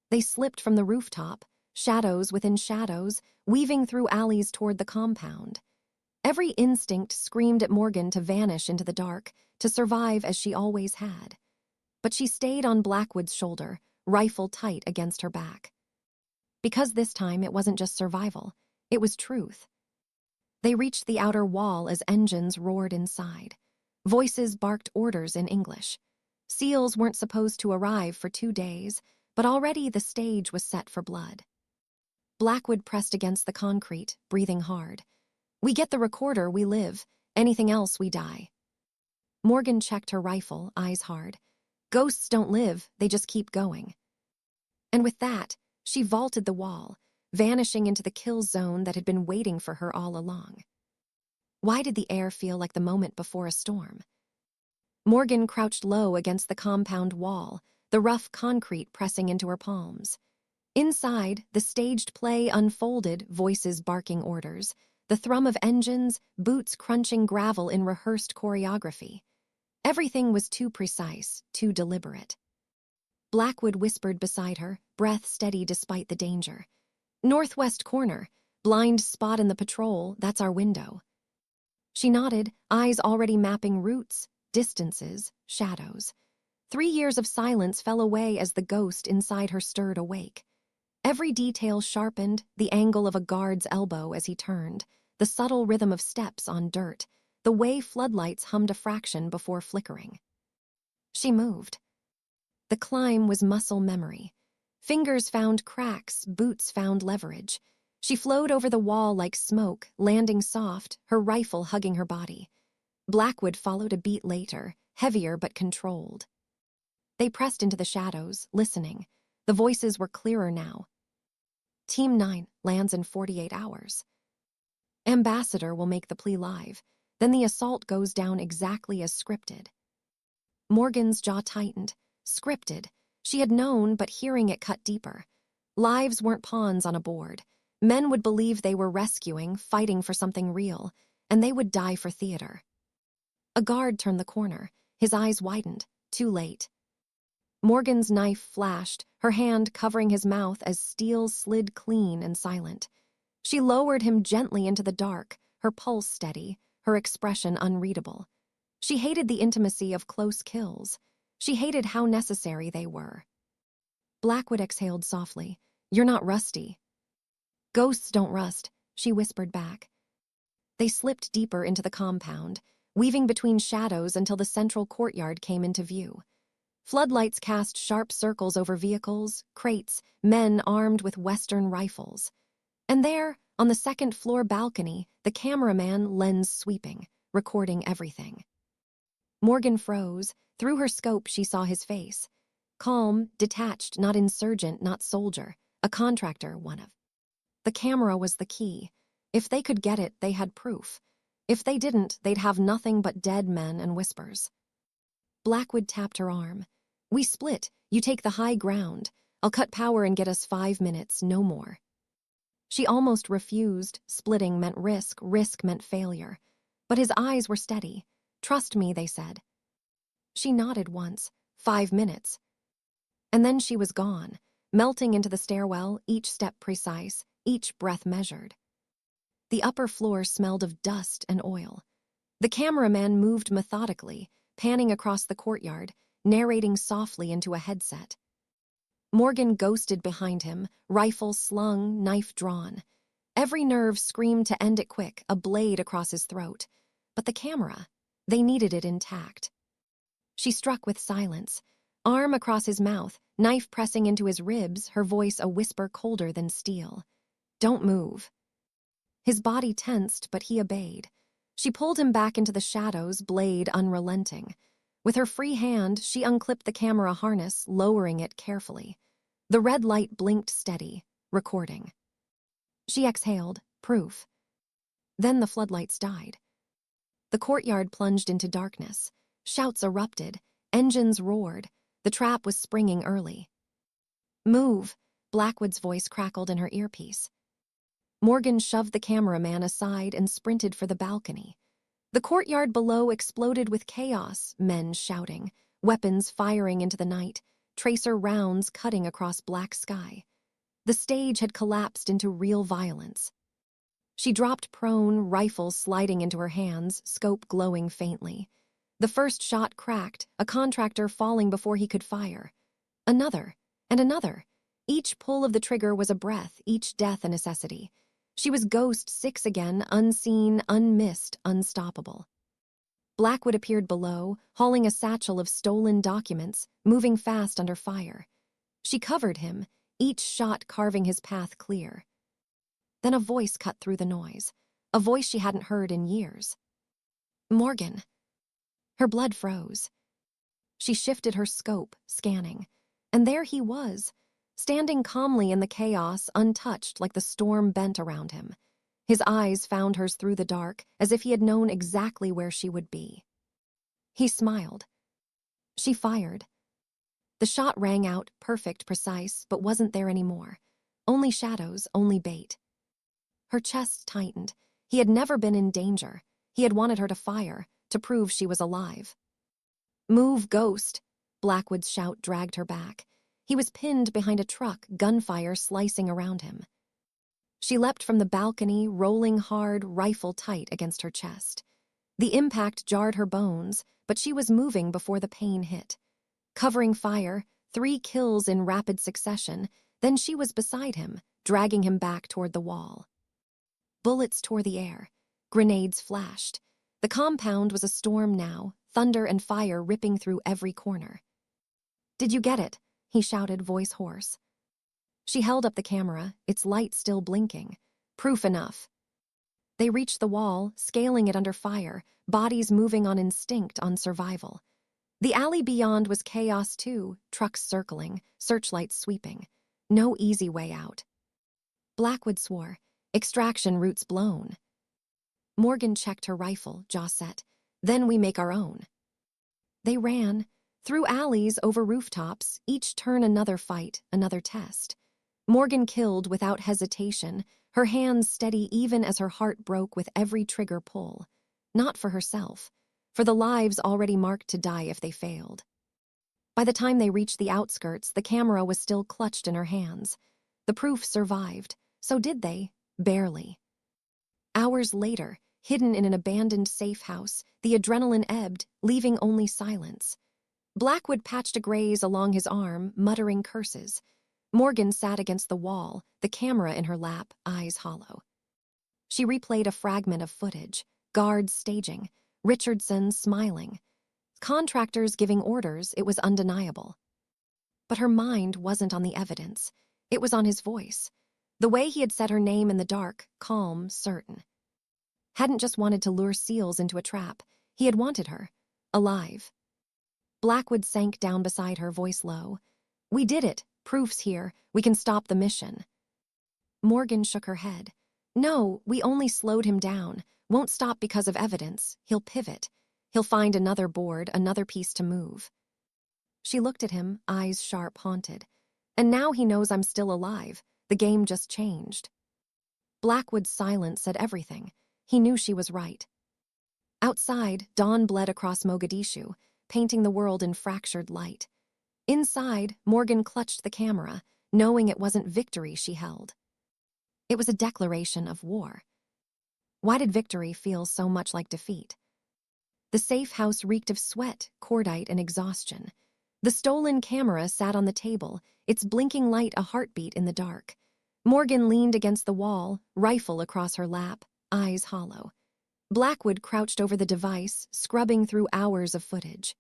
They slipped from the rooftop, shadows within shadows, weaving through alleys toward the compound. Every instinct screamed at Morgan to vanish into the dark, to survive as she always had. But she stayed on Blackwood's shoulder, rifle tight against her back. Because this time it wasn't just survival, it was truth. They reached the outer wall as engines roared inside. Voices barked orders in English. SEALs weren't supposed to arrive for 2 days, but already the stage was set for blood. Blackwood pressed against the concrete, breathing hard. We get the recorder, we live. Anything else, we die. Morgan checked her rifle, eyes hard. Ghosts don't live, they just keep going. And with that, she vaulted the wall, vanishing into the kill zone that had been waiting for her all along. Why did the air feel like the moment before a storm? Morgan crouched low against the compound wall, the rough concrete pressing into her palms. Inside, the staged play unfolded, voices barking orders, the thrum of engines, boots crunching gravel in rehearsed choreography. Everything was too precise, too deliberate. Blackwood whispered beside her, breath steady despite the danger. Northwest corner, blind spot in the patrol, that's our window. She nodded, eyes already mapping routes, distances, shadows. 3 years of silence fell away as the ghost inside her stirred awake. Every detail sharpened, the angle of a guard's elbow as he turned, the subtle rhythm of steps on dirt, the way floodlights hummed a fraction before flickering. She moved. The climb was muscle memory. Fingers found cracks, boots found leverage. She flowed over the wall like smoke, landing soft, her rifle hugging her body. Blackwood followed a beat later, heavier but controlled. They pressed into the shadows, listening. The voices were clearer now. Team 9 lands in 48 hours. Ambassador will make the plea live. Then the assault goes down exactly as scripted. Morgan's jaw tightened. Scripted. She had known, but hearing it cut deeper. Lives weren't pawns on a board. Men would believe they were rescuing, fighting for something real, and they would die for theater. A guard turned the corner. His eyes widened. Too late. Morgan's knife flashed, her hand covering his mouth as steel slid clean and silent. She lowered him gently into the dark, her pulse steady, her expression unreadable. She hated the intimacy of close kills. She hated how necessary they were. Blackwood exhaled softly. "You're not rusty." "Ghosts don't rust," she whispered back. They slipped deeper into the compound, weaving between shadows until the central courtyard came into view. Floodlights cast sharp circles over vehicles, crates, men armed with Western rifles. And there, on the second-floor balcony, the cameraman lens sweeping, recording everything. Morgan froze. Through her scope, she saw his face. Calm, detached, not insurgent, not soldier. A contractor, one of. The camera was the key. If they could get it, they had proof. If they didn't, they'd have nothing but dead men and whispers. Blackwood tapped her arm. "We split. You take the high ground. I'll cut power and get us 5 minutes, no more." She almost refused. Splitting meant risk. Risk meant failure. But his eyes were steady. "Trust me," they said. She nodded once. 5 minutes. And then she was gone, melting into the stairwell, each step precise, each breath measured. The upper floor smelled of dust and oil. The cameraman moved methodically, panning across the courtyard, narrating softly into a headset. Morgan ghosted behind him, rifle slung, knife drawn. Every nerve screamed to end it quick, a blade across his throat. But the camera, they needed it intact. She struck with silence, arm across his mouth, knife pressing into his ribs, her voice a whisper colder than steel. "Don't move." His body tensed, but he obeyed. She pulled him back into the shadows, blade unrelenting. With her free hand, she unclipped the camera harness, lowering it carefully. The red light blinked steady, recording. She exhaled, proof. Then the floodlights died. The courtyard plunged into darkness. Shouts erupted. Engines roared. The trap was springing early. "Move," Blackwood's voice crackled in her earpiece. Morgan shoved the cameraman aside and sprinted for the balcony. The courtyard below exploded with chaos, men shouting, weapons firing into the night, tracer rounds cutting across black sky. The stage had collapsed into real violence. She dropped prone, rifle sliding into her hands, scope glowing faintly. The first shot cracked, a contractor falling before he could fire. Another, and another. Each pull of the trigger was a breath, each death a necessity. She was Ghost 6 again, unseen, unmissed, unstoppable. Blackwood appeared below, hauling a satchel of stolen documents, moving fast under fire. She covered him, each shot carving his path clear. Then a voice cut through the noise, a voice she hadn't heard in years. "Morgan." Her blood froze. She shifted her scope, scanning, and there he was, standing calmly in the chaos, untouched like the storm bent around him. His eyes found hers through the dark, as if he had known exactly where she would be. He smiled. She fired. The shot rang out, perfect, precise, but wasn't there anymore. Only shadows, only bait. Her chest tightened. He had never been in danger. He had wanted her to fire, to prove she was alive. "Move, Ghost!" Blackwood's shout dragged her back. He was pinned behind a truck, gunfire slicing around him. She leapt from the balcony, rolling hard, rifle tight against her chest. The impact jarred her bones, but she was moving before the pain hit. Covering fire, 3 kills in rapid succession, then she was beside him, dragging him back toward the wall. Bullets tore the air. Grenades flashed. The compound was a storm now, thunder and fire ripping through every corner. "Did you get it?" he shouted, voice hoarse. She held up the camera, its light still blinking. "Proof enough." They reached the wall, scaling it under fire, bodies moving on instinct, on survival. The alley beyond was chaos too, trucks circling, searchlights sweeping. No easy way out. Blackwood swore, "Extraction route's blown." Morgan checked her rifle, jaw set. "Then we make our own." They ran, through alleys, over rooftops, each turn another fight, another test. Morgan killed without hesitation, her hands steady even as her heart broke with every trigger pull. Not for herself, for the lives already marked to die if they failed. By the time they reached the outskirts, the camera was still clutched in her hands. The proof survived. So did they, barely. Hours later, hidden in an abandoned safe house, the adrenaline ebbed, leaving only silence. Blackwood patched a graze along his arm, muttering curses. Morgan sat against the wall, the camera in her lap, eyes hollow. She replayed a fragment of footage, guards staging, Richardson smiling. Contractors giving orders, it was undeniable. But her mind wasn't on the evidence. It was on his voice. The way he had said her name in the dark, calm, certain. Hadn't just wanted to lure seals into a trap. He had wanted her, alive. Blackwood sank down beside her, voice low. "We did it. Proof's here. We can stop the mission." Morgan shook her head. "No, we only slowed him down. Won't stop because of evidence. He'll pivot. He'll find another board, another piece to move." She looked at him, eyes sharp, haunted. "And now he knows I'm still alive. The game just changed." Blackwood's silence said everything. He knew she was right. Outside, dawn bled across Mogadishu, painting the world in fractured light. Inside, Morgan clutched the camera, knowing it wasn't victory she held. It was a declaration of war. Why did victory feel so much like defeat? The safe house reeked of sweat, cordite, and exhaustion. The stolen camera sat on the table, its blinking light a heartbeat in the dark. Morgan leaned against the wall, rifle across her lap, eyes hollow. Blackwood crouched over the device, scrubbing through hours of footage.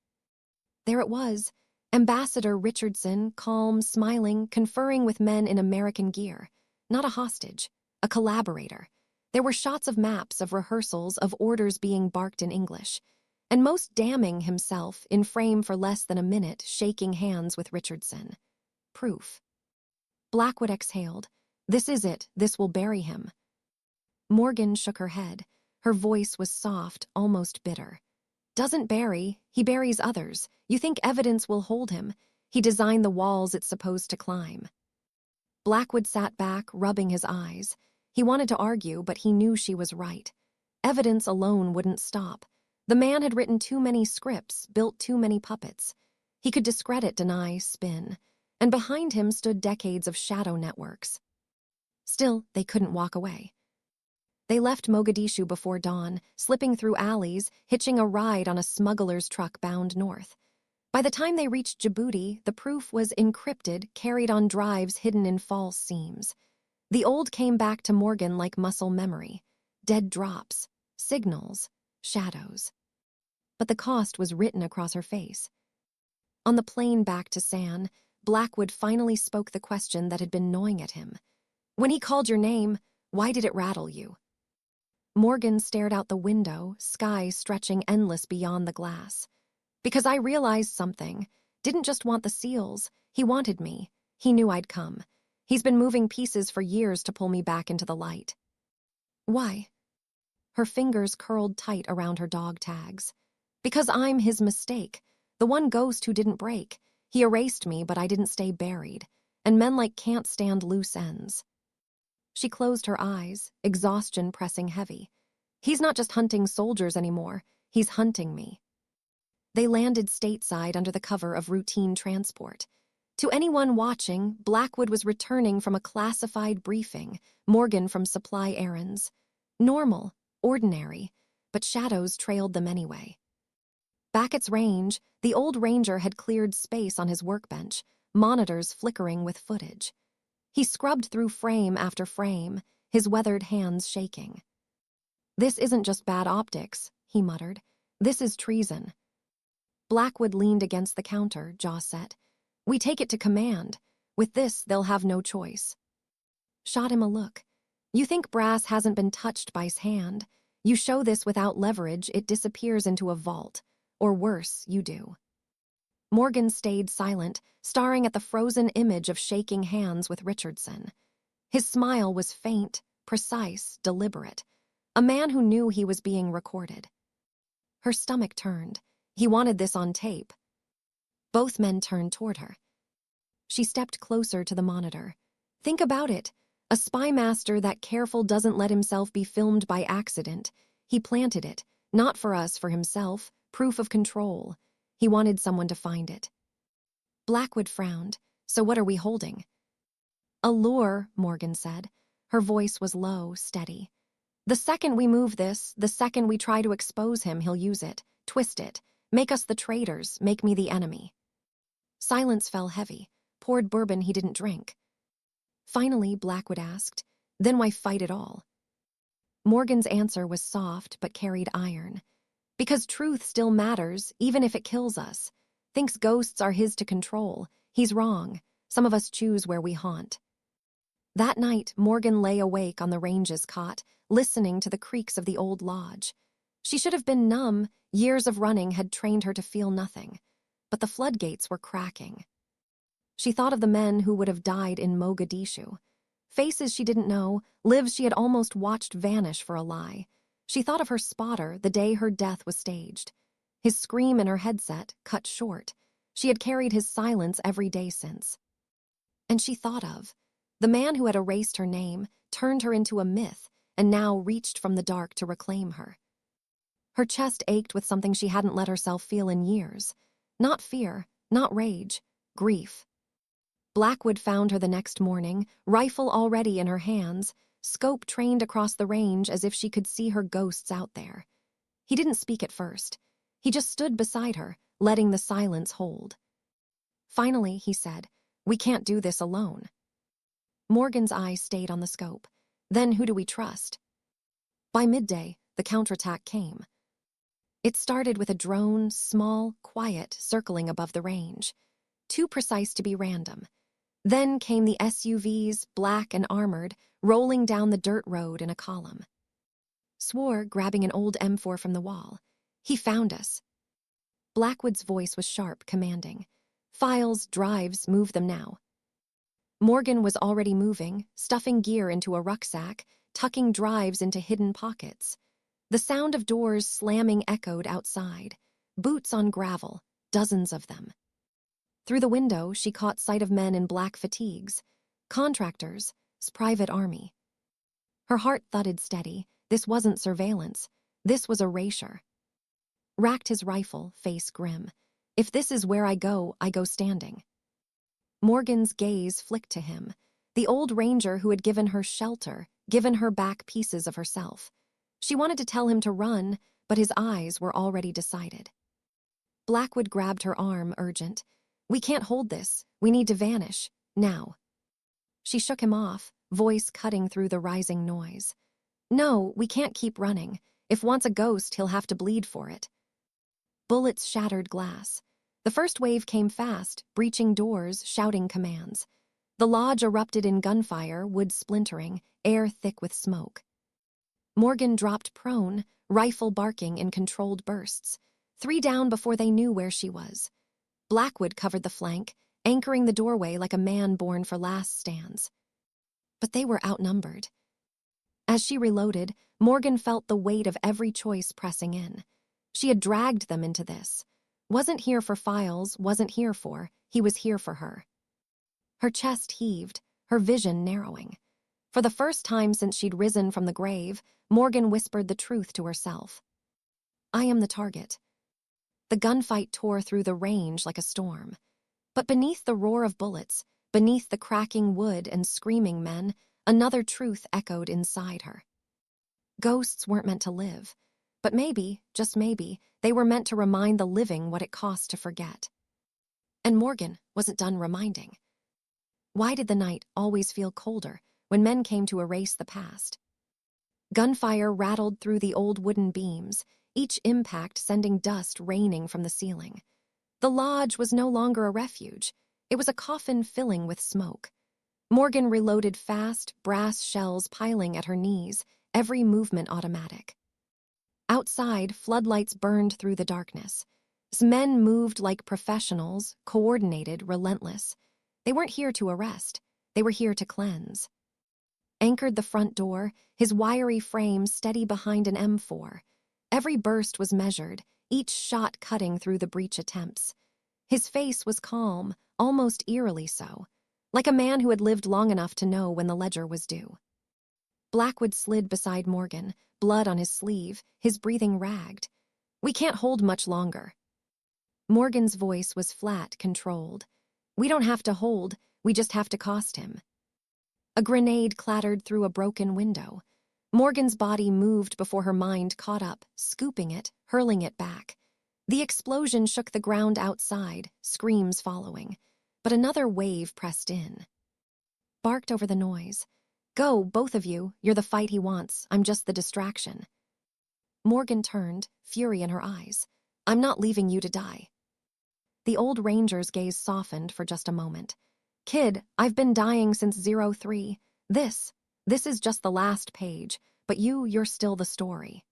There it was, Ambassador Richardson, calm, smiling, conferring with men in American gear. Not a hostage, a collaborator. There were shots of maps, of rehearsals, of orders being barked in English. And most damning, himself, in frame for less than a minute, shaking hands with Richardson. Proof. Blackwood exhaled. "This is it. This will bury him." Morgan shook her head. Her voice was soft, almost bitter. "Doesn't bury, he buries others. You think evidence will hold him. He designed the walls it's supposed to climb." Blackwood sat back, rubbing his eyes. He wanted to argue, but he knew she was right. Evidence alone wouldn't stop. The man had written too many scripts, built too many puppets. He could discredit, deny, spin. And behind him stood decades of shadow networks. Still, they couldn't walk away. They left Mogadishu before dawn, slipping through alleys, hitching a ride on a smuggler's truck bound north. By the time they reached Djibouti, the proof was encrypted, carried on drives hidden in false seams. The old came back to Morgan like muscle memory. Dead drops, signals, shadows. But the cost was written across her face. On the plane back to San, Blackwood finally spoke the question that had been gnawing at him. "When he called your name, why did it rattle you?" Morgan stared out the window, sky stretching endless beyond the glass. "Because I realized something. Didn't just want the seals. He wanted me. He knew I'd come. He's been moving pieces for years to pull me back into the light." "Why?" Her fingers curled tight around her dog tags. "Because I'm his mistake. The one ghost who didn't break. He erased me, but I didn't stay buried. And men like can't stand loose ends." She closed her eyes, exhaustion pressing heavy. "He's not just hunting soldiers anymore. He's hunting me." They landed stateside under the cover of routine transport. To anyone watching, Blackwood was returning from a classified briefing, Morgan from supply errands. Normal, ordinary, but shadows trailed them anyway. Back at range, the old ranger had cleared space on his workbench, monitors flickering with footage. He scrubbed through frame after frame, his weathered hands shaking. "This isn't just bad optics," he muttered. "This is treason." Blackwood leaned against the counter, jaw set. "We take it to command. With this, they'll have no choice." Shot him a look. "You think brass hasn't been touched by's hand. You show this without leverage, it disappears into a vault. Or worse, you do." Morgan stayed silent, staring at the frozen image of shaking hands with Richardson. His smile was faint, precise, deliberate. A man who knew he was being recorded. Her stomach turned. He wanted this on tape. Both men turned toward her. She stepped closer to the monitor. "Think about it. A spy master that careful doesn't let himself be filmed by accident. He planted it, not for us, for himself, proof of control. He wanted someone to find it." Blackwood frowned. "So what are we holding?" "A lure," Morgan said. Her voice was low, steady. "The second we move this, the second we try to expose him, he'll use it, twist it, make us the traitors, make me the enemy." Silence fell heavy, poured bourbon he didn't drink. Finally, Blackwood asked, "Then why fight at all?" Morgan's answer was soft but carried iron. "Because truth still matters, even if it kills us. Thinks ghosts are his to control. He's wrong. Some of us choose where we haunt." That night, Morgan lay awake on the range's cot, listening to the creaks of the old lodge. She should have been numb. Years of running had trained her to feel nothing. But the floodgates were cracking. She thought of the men who would have died in Mogadishu. Faces she didn't know, lives she had almost watched vanish for a lie. She thought of her spotter the day her death was staged. His scream in her headset, cut short. She had carried his silence every day since. And she thought of the man who had erased her name, turned her into a myth, and now reached from the dark to reclaim her. Her chest ached with something she hadn't let herself feel in years. Not fear, not rage, grief. Blackwood found her the next morning, rifle already in her hands, scope trained across the range as if she could see her ghosts out there. He didn't speak at first. He just stood beside her, letting the silence hold. Finally, he said, "We can't do this alone." Morgan's eyes stayed on the scope. "Then who do we trust?" By midday, the counterattack came. It started with a drone, small, quiet, circling above the range. Too precise to be random. Then came the SUVs, black and armored, rolling down the dirt road in a column. Swore, grabbing an old M4 from the wall. "He found us." Blackwood's voice was sharp, commanding. "Files, drives, move them now." Morgan was already moving, stuffing gear into a rucksack, tucking drives into hidden pockets. The sound of doors slamming echoed outside. Boots on gravel, dozens of them. Through the window, she caught sight of men in black fatigues. Contractors, private army. Her heart thudded steady. This wasn't surveillance. This was erasure. Racked his rifle, face grim. "If this is where I go standing." Morgan's gaze flicked to him. The old ranger who had given her shelter, given her back pieces of herself. She wanted to tell him to run, but his eyes were already decided. Blackwood grabbed her arm, urgent. "We can't hold this. We need to vanish. Now." She shook him off, voice cutting through the rising noise. "No, we can't keep running. If once a ghost, he'll have to bleed for it." Bullets shattered glass. The first wave came fast, breaching doors, shouting commands. The lodge erupted in gunfire, wood splintering, air thick with smoke. Morgan dropped prone, rifle barking in controlled bursts. 3 down before they knew where she was. Blackwood covered the flank, anchoring the doorway like a man born for last stands. But they were outnumbered. As she reloaded, Morgan felt the weight of every choice pressing in. She had dragged them into this. Wasn't here for Files, wasn't here for, he was here for her. Her chest heaved, her vision narrowing. For the first time since she'd risen from the grave, Morgan whispered the truth to herself. "I am the target." The gunfight tore through the range like a storm. But beneath the roar of bullets, beneath the cracking wood and screaming men, another truth echoed inside her. Ghosts weren't meant to live. But maybe, just maybe, they were meant to remind the living what it cost to forget. And Morgan wasn't done reminding. Why did the night always feel colder when men came to erase the past? Gunfire rattled through the old wooden beams, each impact sending dust raining from the ceiling. The lodge was no longer a refuge. It was a coffin filling with smoke. Morgan reloaded fast, brass shells piling at her knees, every movement automatic. Outside, floodlights burned through the darkness. Men moved like professionals, coordinated, relentless. They weren't here to arrest. They were here to cleanse. Anchored the front door, his wiry frame steady behind an M4. Every burst was measured, each shot cutting through the breach attempts. His face was calm, almost eerily so, like a man who had lived long enough to know when the ledger was due. Blackwood slid beside Morgan, blood on his sleeve, his breathing ragged. "We can't hold much longer." Morgan's voice was flat, controlled. "We don't have to hold, we just have to cost him." A grenade clattered through a broken window. Morgan's body moved before her mind caught up, scooping it, hurling it back. The explosion shook the ground outside, screams following. But another wave pressed in. Barked over the noise. "Go, both of you, you're the fight he wants, I'm just the distraction." Morgan turned, fury in her eyes. "I'm not leaving you to die." The old ranger's gaze softened for just a moment. "Kid, I've been dying since 03. This is just the last page, but you're still the story."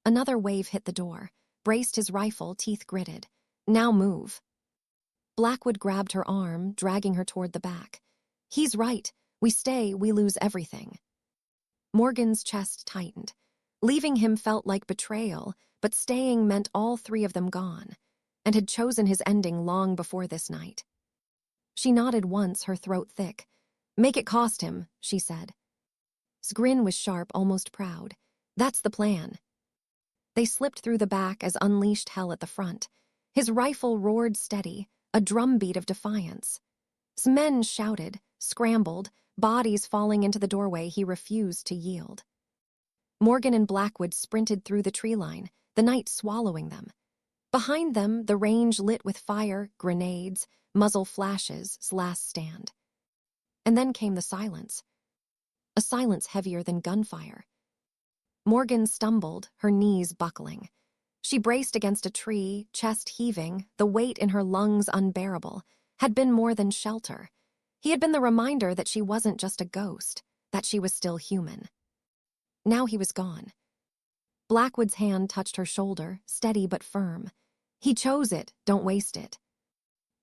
Another wave hit the door, braced his rifle, teeth gritted. "Now move." Blackwood grabbed her arm, dragging her toward the back. "He's right. We stay, we lose everything." Morgan's chest tightened. Leaving him felt like betrayal, but staying meant all three of them gone, and had chosen his ending long before this night. She nodded once, her throat thick. "Make it cost him," she said. His grin was sharp, almost proud. "That's the plan." They slipped through the back as unleashed hell at the front. His rifle roared steady, a drumbeat of defiance. Men shouted, scrambled, bodies falling into the doorway. He refused to yield. Morgan and Blackwood sprinted through the tree line, the night swallowing them. Behind them, the range lit with fire, grenades, muzzle flashes, last stand. And then came the silence. A silence heavier than gunfire. Morgan stumbled, her knees buckling. She braced against a tree, chest heaving, the weight in her lungs unbearable, had been more than shelter. He had been the reminder that she wasn't just a ghost, that she was still human. Now he was gone. Blackwood's hand touched her shoulder, steady but firm. "He chose it, don't waste it."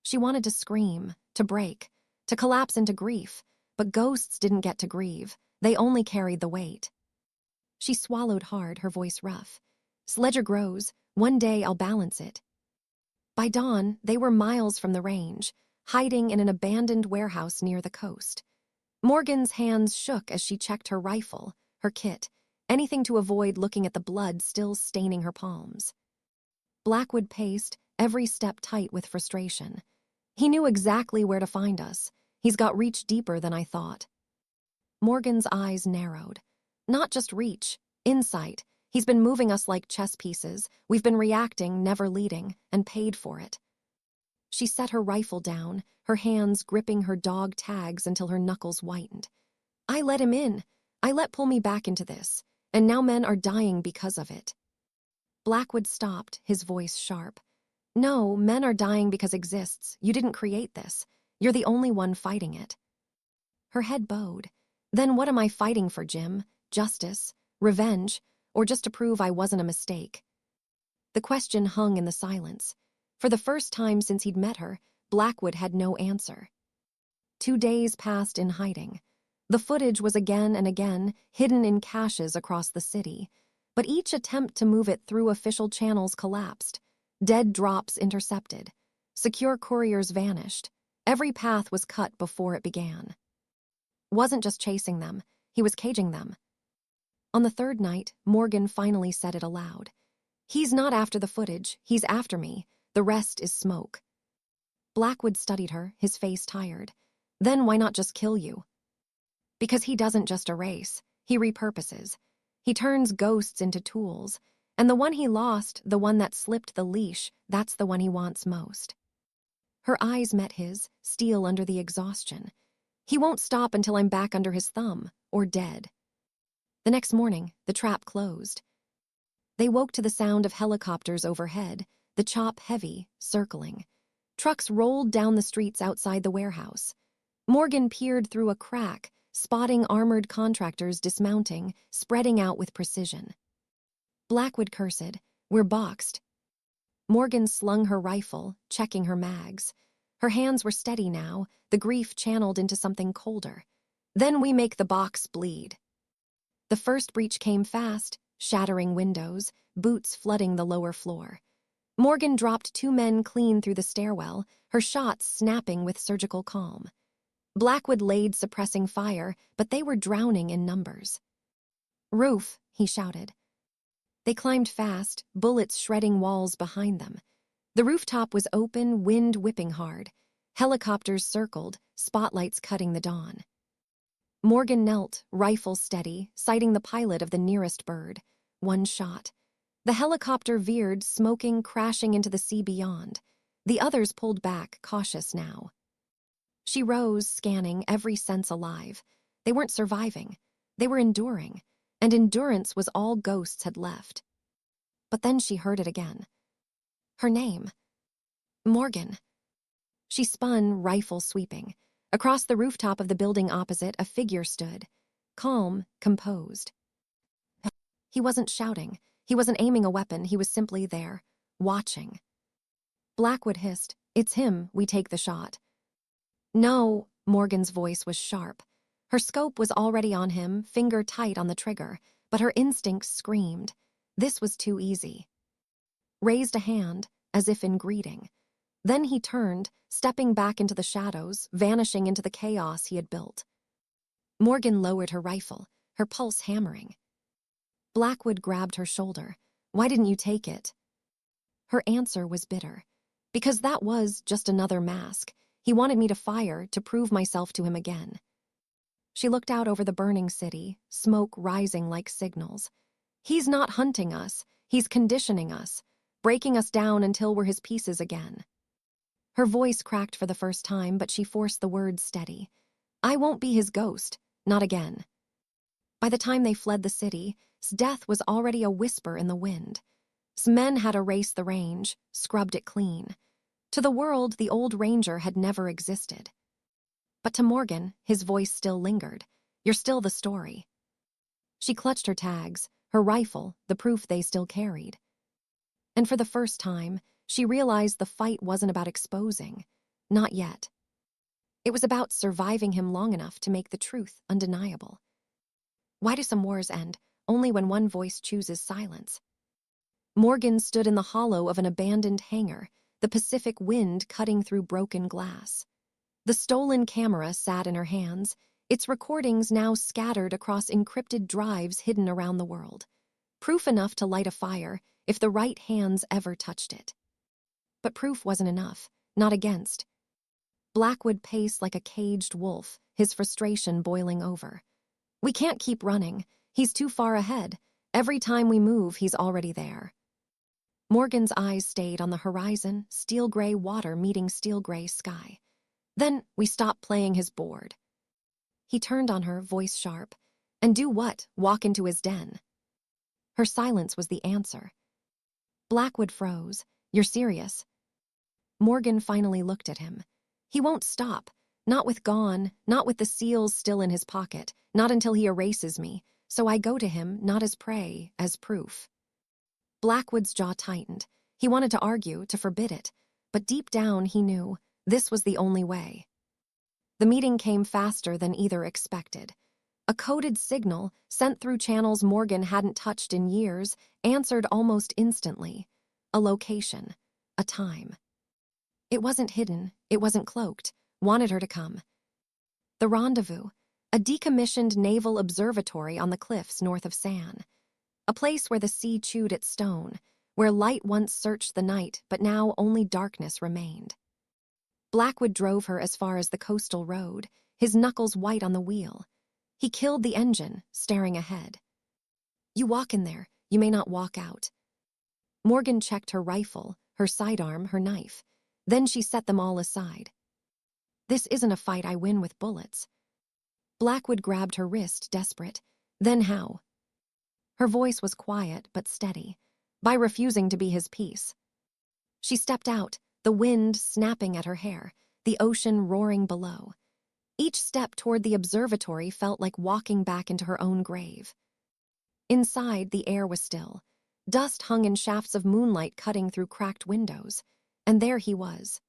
She wanted to scream, to break, to collapse into grief, but ghosts didn't get to grieve. They only carried the weight. She swallowed hard, her voice rough. "Ledger grows. One day I'll balance it." By dawn, they were miles from the range, hiding in an abandoned warehouse near the coast. Morgan's hands shook as she checked her rifle, her kit, anything to avoid looking at the blood still staining her palms. Blackwood paced, every step tight with frustration. "He knew exactly where to find us. He's got reach deeper than I thought." Morgan's eyes narrowed. "Not just reach, insight. He's been moving us like chess pieces. We've been reacting, never leading, and paid for it." She set her rifle down, her hands gripping her dog tags until her knuckles whitened. "I let him in. I let pull me back into this, and now men are dying because of it." Blackwood stopped, his voice sharp. "No, men are dying because exists. You didn't create this. You're the only one fighting it." Her head bowed. "Then what am I fighting for, Jim? Justice? Revenge? Or just to prove I wasn't a mistake?" The question hung in the silence. For the first time since he'd met her, Blackwood had no answer. 2 days passed in hiding. The footage was again and again hidden in caches across the city, but each attempt to move it through official channels collapsed. Dead drops intercepted. Secure couriers vanished. Every path was cut before it began. Wasn't just chasing them, he was caging them. On the third night, Morgan finally said it aloud. "He's not after the footage, he's after me. The rest is smoke." Blackwood studied her, his face tired. "Then why not just kill you?" "Because he doesn't just erase, he repurposes. He turns ghosts into tools, and the one he lost, the one that slipped the leash, that's the one he wants most." Her eyes met his, steel under the exhaustion. "He won't stop until I'm back under his thumb, or dead." The next morning, the trap closed. They woke to the sound of helicopters overhead, the chop heavy, circling. Trucks rolled down the streets outside the warehouse. Morgan peered through a crack, spotting armored contractors dismounting, spreading out with precision. Blackwood cursed, "We're boxed." Morgan slung her rifle, checking her mags. Her hands were steady now, the grief channeled into something colder. "Then we make the box bleed." The first breach came fast, shattering windows, boots flooding the lower floor. Morgan dropped 2 men clean through the stairwell, her shots snapping with surgical calm. Blackwood laid suppressing fire, but they were drowning in numbers. "Roof," he shouted. They climbed fast, bullets shredding walls behind them. The rooftop was open, wind whipping hard. Helicopters circled, spotlights cutting the dawn. Morgan knelt, rifle steady, sighting the pilot of the nearest bird. One shot. The helicopter veered, smoking, crashing into the sea beyond. The others pulled back, cautious now. She rose, scanning, every sense alive. They weren't surviving. They were enduring. And endurance was all ghosts had left. But then she heard it again. Her name. Morgan. She spun, rifle sweeping. Across the rooftop of the building opposite, a figure stood. Calm, composed. He wasn't shouting. He wasn't aiming a weapon. He was simply there, watching. Blackwood hissed, "It's him, we take the shot." "No," Morgan's voice was sharp. Her scope was already on him, finger tight on the trigger, but her instincts screamed. This was too easy. Raised a hand, as if in greeting. Then he turned, stepping back into the shadows, vanishing into the chaos he had built. Morgan lowered her rifle, her pulse hammering. Blackwood grabbed her shoulder. "Why didn't you take it?" Her answer was bitter. "Because that was just another mask. He wanted me to fire, to prove myself to him again." She looked out over the burning city, smoke rising like signals. "He's not hunting us. He's conditioning us, breaking us down until we're his pieces again." Her voice cracked for the first time, but she forced the words steady. "I won't be his ghost. Not again." By the time they fled the city, death was already a whisper in the wind. Men had erased the range, scrubbed it clean. To the world, the old ranger had never existed. But to Morgan, his voice still lingered. "You're still the story." She clutched her tags, her rifle, the proof they still carried. And for the first time, she realized the fight wasn't about exposing. Not yet. It was about surviving him long enough to make the truth undeniable. Why do some wars end only when one voice chooses silence? Morgan stood in the hollow of an abandoned hangar, the Pacific wind cutting through broken glass. The stolen camera sat in her hands, its recordings now scattered across encrypted drives hidden around the world. Proof enough to light a fire if the right hands ever touched it. But proof wasn't enough, not against. Blackwood paced like a caged wolf, his frustration boiling over. "We can't keep running. He's too far ahead. Every time we move, he's already there." Morgan's eyes stayed on the horizon, steel-gray water meeting steel-gray sky. "Then we stop playing his board." He turned on her, voice sharp. "And do what? Walk into his den?" Her silence was the answer. Blackwood froze. "You're serious?" Morgan finally looked at him. "He won't stop. Not with Gone, not with the seals still in his pocket, not until he erases me. So I go to him, not as prey, as proof." Blackwood's jaw tightened. He wanted to argue, to forbid it. But deep down, he knew this was the only way. The meeting came faster than either expected. A coded signal, sent through channels Morgan hadn't touched in years, answered almost instantly. A location. A time. It wasn't hidden. It wasn't cloaked. Wanted her to come. The rendezvous. A decommissioned naval observatory on the cliffs north of San. A place where the sea chewed its stone, where light once searched the night, but now only darkness remained. Blackwood drove her as far as the coastal road, his knuckles white on the wheel. He killed the engine, staring ahead. "You walk in there, you may not walk out." Morgan checked her rifle, her sidearm, her knife. Then she set them all aside. "This isn't a fight I win with bullets." Blackwood grabbed her wrist, desperate. "Then how?" Her voice was quiet but steady, by refusing to be his peace. She stepped out, the wind snapping at her hair, the ocean roaring below. Each step toward the observatory felt like walking back into her own grave. Inside, the air was still. Dust hung in shafts of moonlight cutting through cracked windows. And there he was.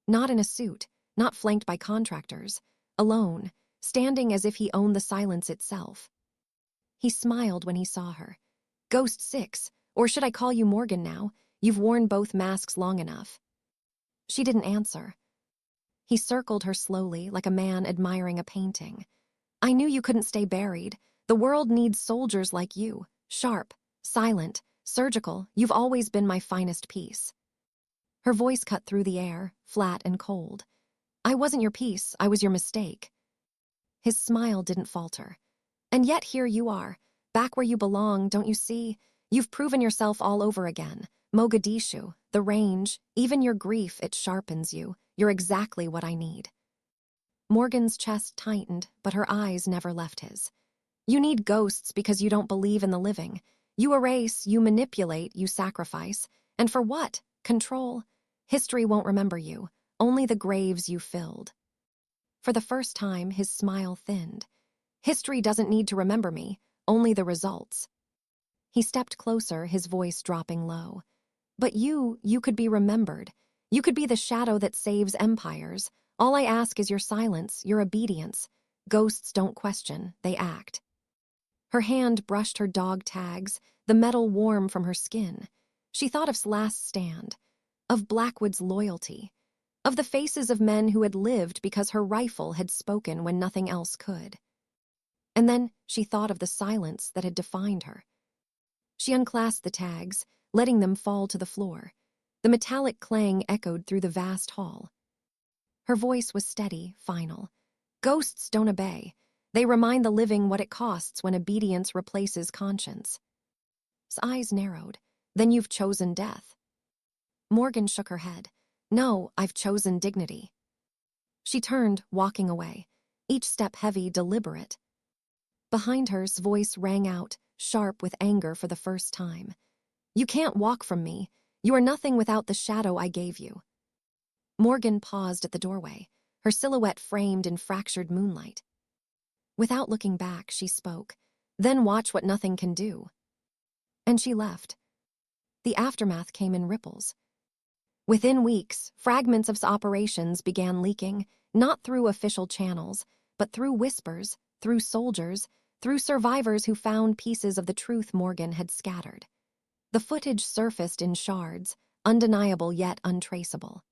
Not in a suit, not flanked by contractors, alone, standing as if he owned the silence itself. He smiled when he saw her. "Ghost 6, or should I call you Morgan now? You've worn both masks long enough." She didn't answer. He circled her slowly, like a man admiring a painting. "I knew you couldn't stay buried. The world needs soldiers like you, sharp, silent, surgical. You've always been my finest piece." Her voice cut through the air, flat and cold. "I wasn't your piece, I was your mistake." His smile didn't falter. "And yet here you are, back where you belong, don't you see? You've proven yourself all over again. Mogadishu, the range, even your grief, it sharpens you. You're exactly what I need." Morgan's chest tightened, but her eyes never left his. "You need ghosts because you don't believe in the living. You erase, you manipulate, you sacrifice. And for what? Control? History won't remember you, only the graves you filled." For the first time, his smile thinned. "History doesn't need to remember me, only the results." He stepped closer, his voice dropping low. "But you could be remembered. You could be the shadow that saves empires. All I ask is your silence, your obedience. Ghosts don't question, they act." Her hand brushed her dog tags, the metal warm from her skin. She thought of last stand, of Blackwood's loyalty, of the faces of men who had lived because her rifle had spoken when nothing else could. And then she thought of the silence that had defined her. She unclasped the tags, letting them fall to the floor. The metallic clang echoed through the vast hall. Her voice was steady, final. "Ghosts don't obey. They remind the living what it costs when obedience replaces conscience." His eyes narrowed. "Then you've chosen death." Morgan shook her head. "No, I've chosen dignity." She turned, walking away, each step heavy, deliberate. Behind her's voice rang out, sharp with anger for the first time. "You can't walk from me. You are nothing without the shadow I gave you." Morgan paused at the doorway, her silhouette framed in fractured moonlight. Without looking back, she spoke, "Then watch what nothing can do." And she left. The aftermath came in ripples. Within weeks, fragments of operations began leaking, not through official channels, but through whispers, through soldiers, through survivors who found pieces of the truth Morgan had scattered. The footage surfaced in shards, undeniable yet untraceable.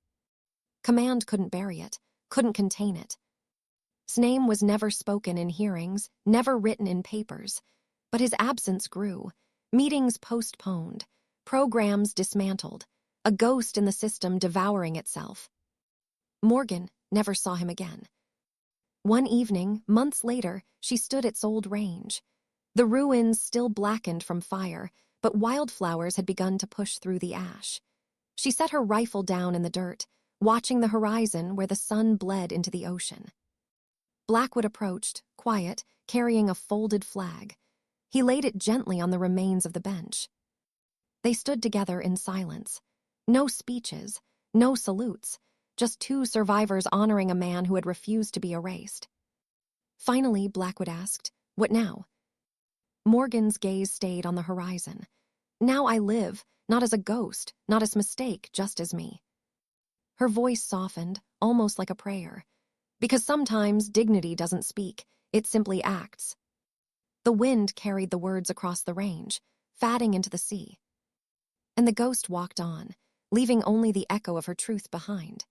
Command couldn't bury it, couldn't contain it. His name was never spoken in hearings, never written in papers, but his absence grew, meetings postponed, programs dismantled, a ghost in the system devouring itself. Morgan never saw him again. One evening, months later, she stood at Old Range. The ruins still blackened from fire, but wildflowers had begun to push through the ash. She set her rifle down in the dirt, watching the horizon where the sun bled into the ocean. Blackwood approached, quiet, carrying a folded flag. He laid it gently on the remains of the bench. They stood together in silence. No speeches, no salutes, just two survivors honoring a man who had refused to be erased. Finally, Blackwood asked, "What now?" Morgan's gaze stayed on the horizon. "Now I live, not as a ghost, not as mistake, just as me." Her voice softened, almost like a prayer. Because sometimes dignity doesn't speak, it simply acts. The wind carried the words across the range, fatting into the sea. And the ghost walked on, leaving only the echo of her truth behind.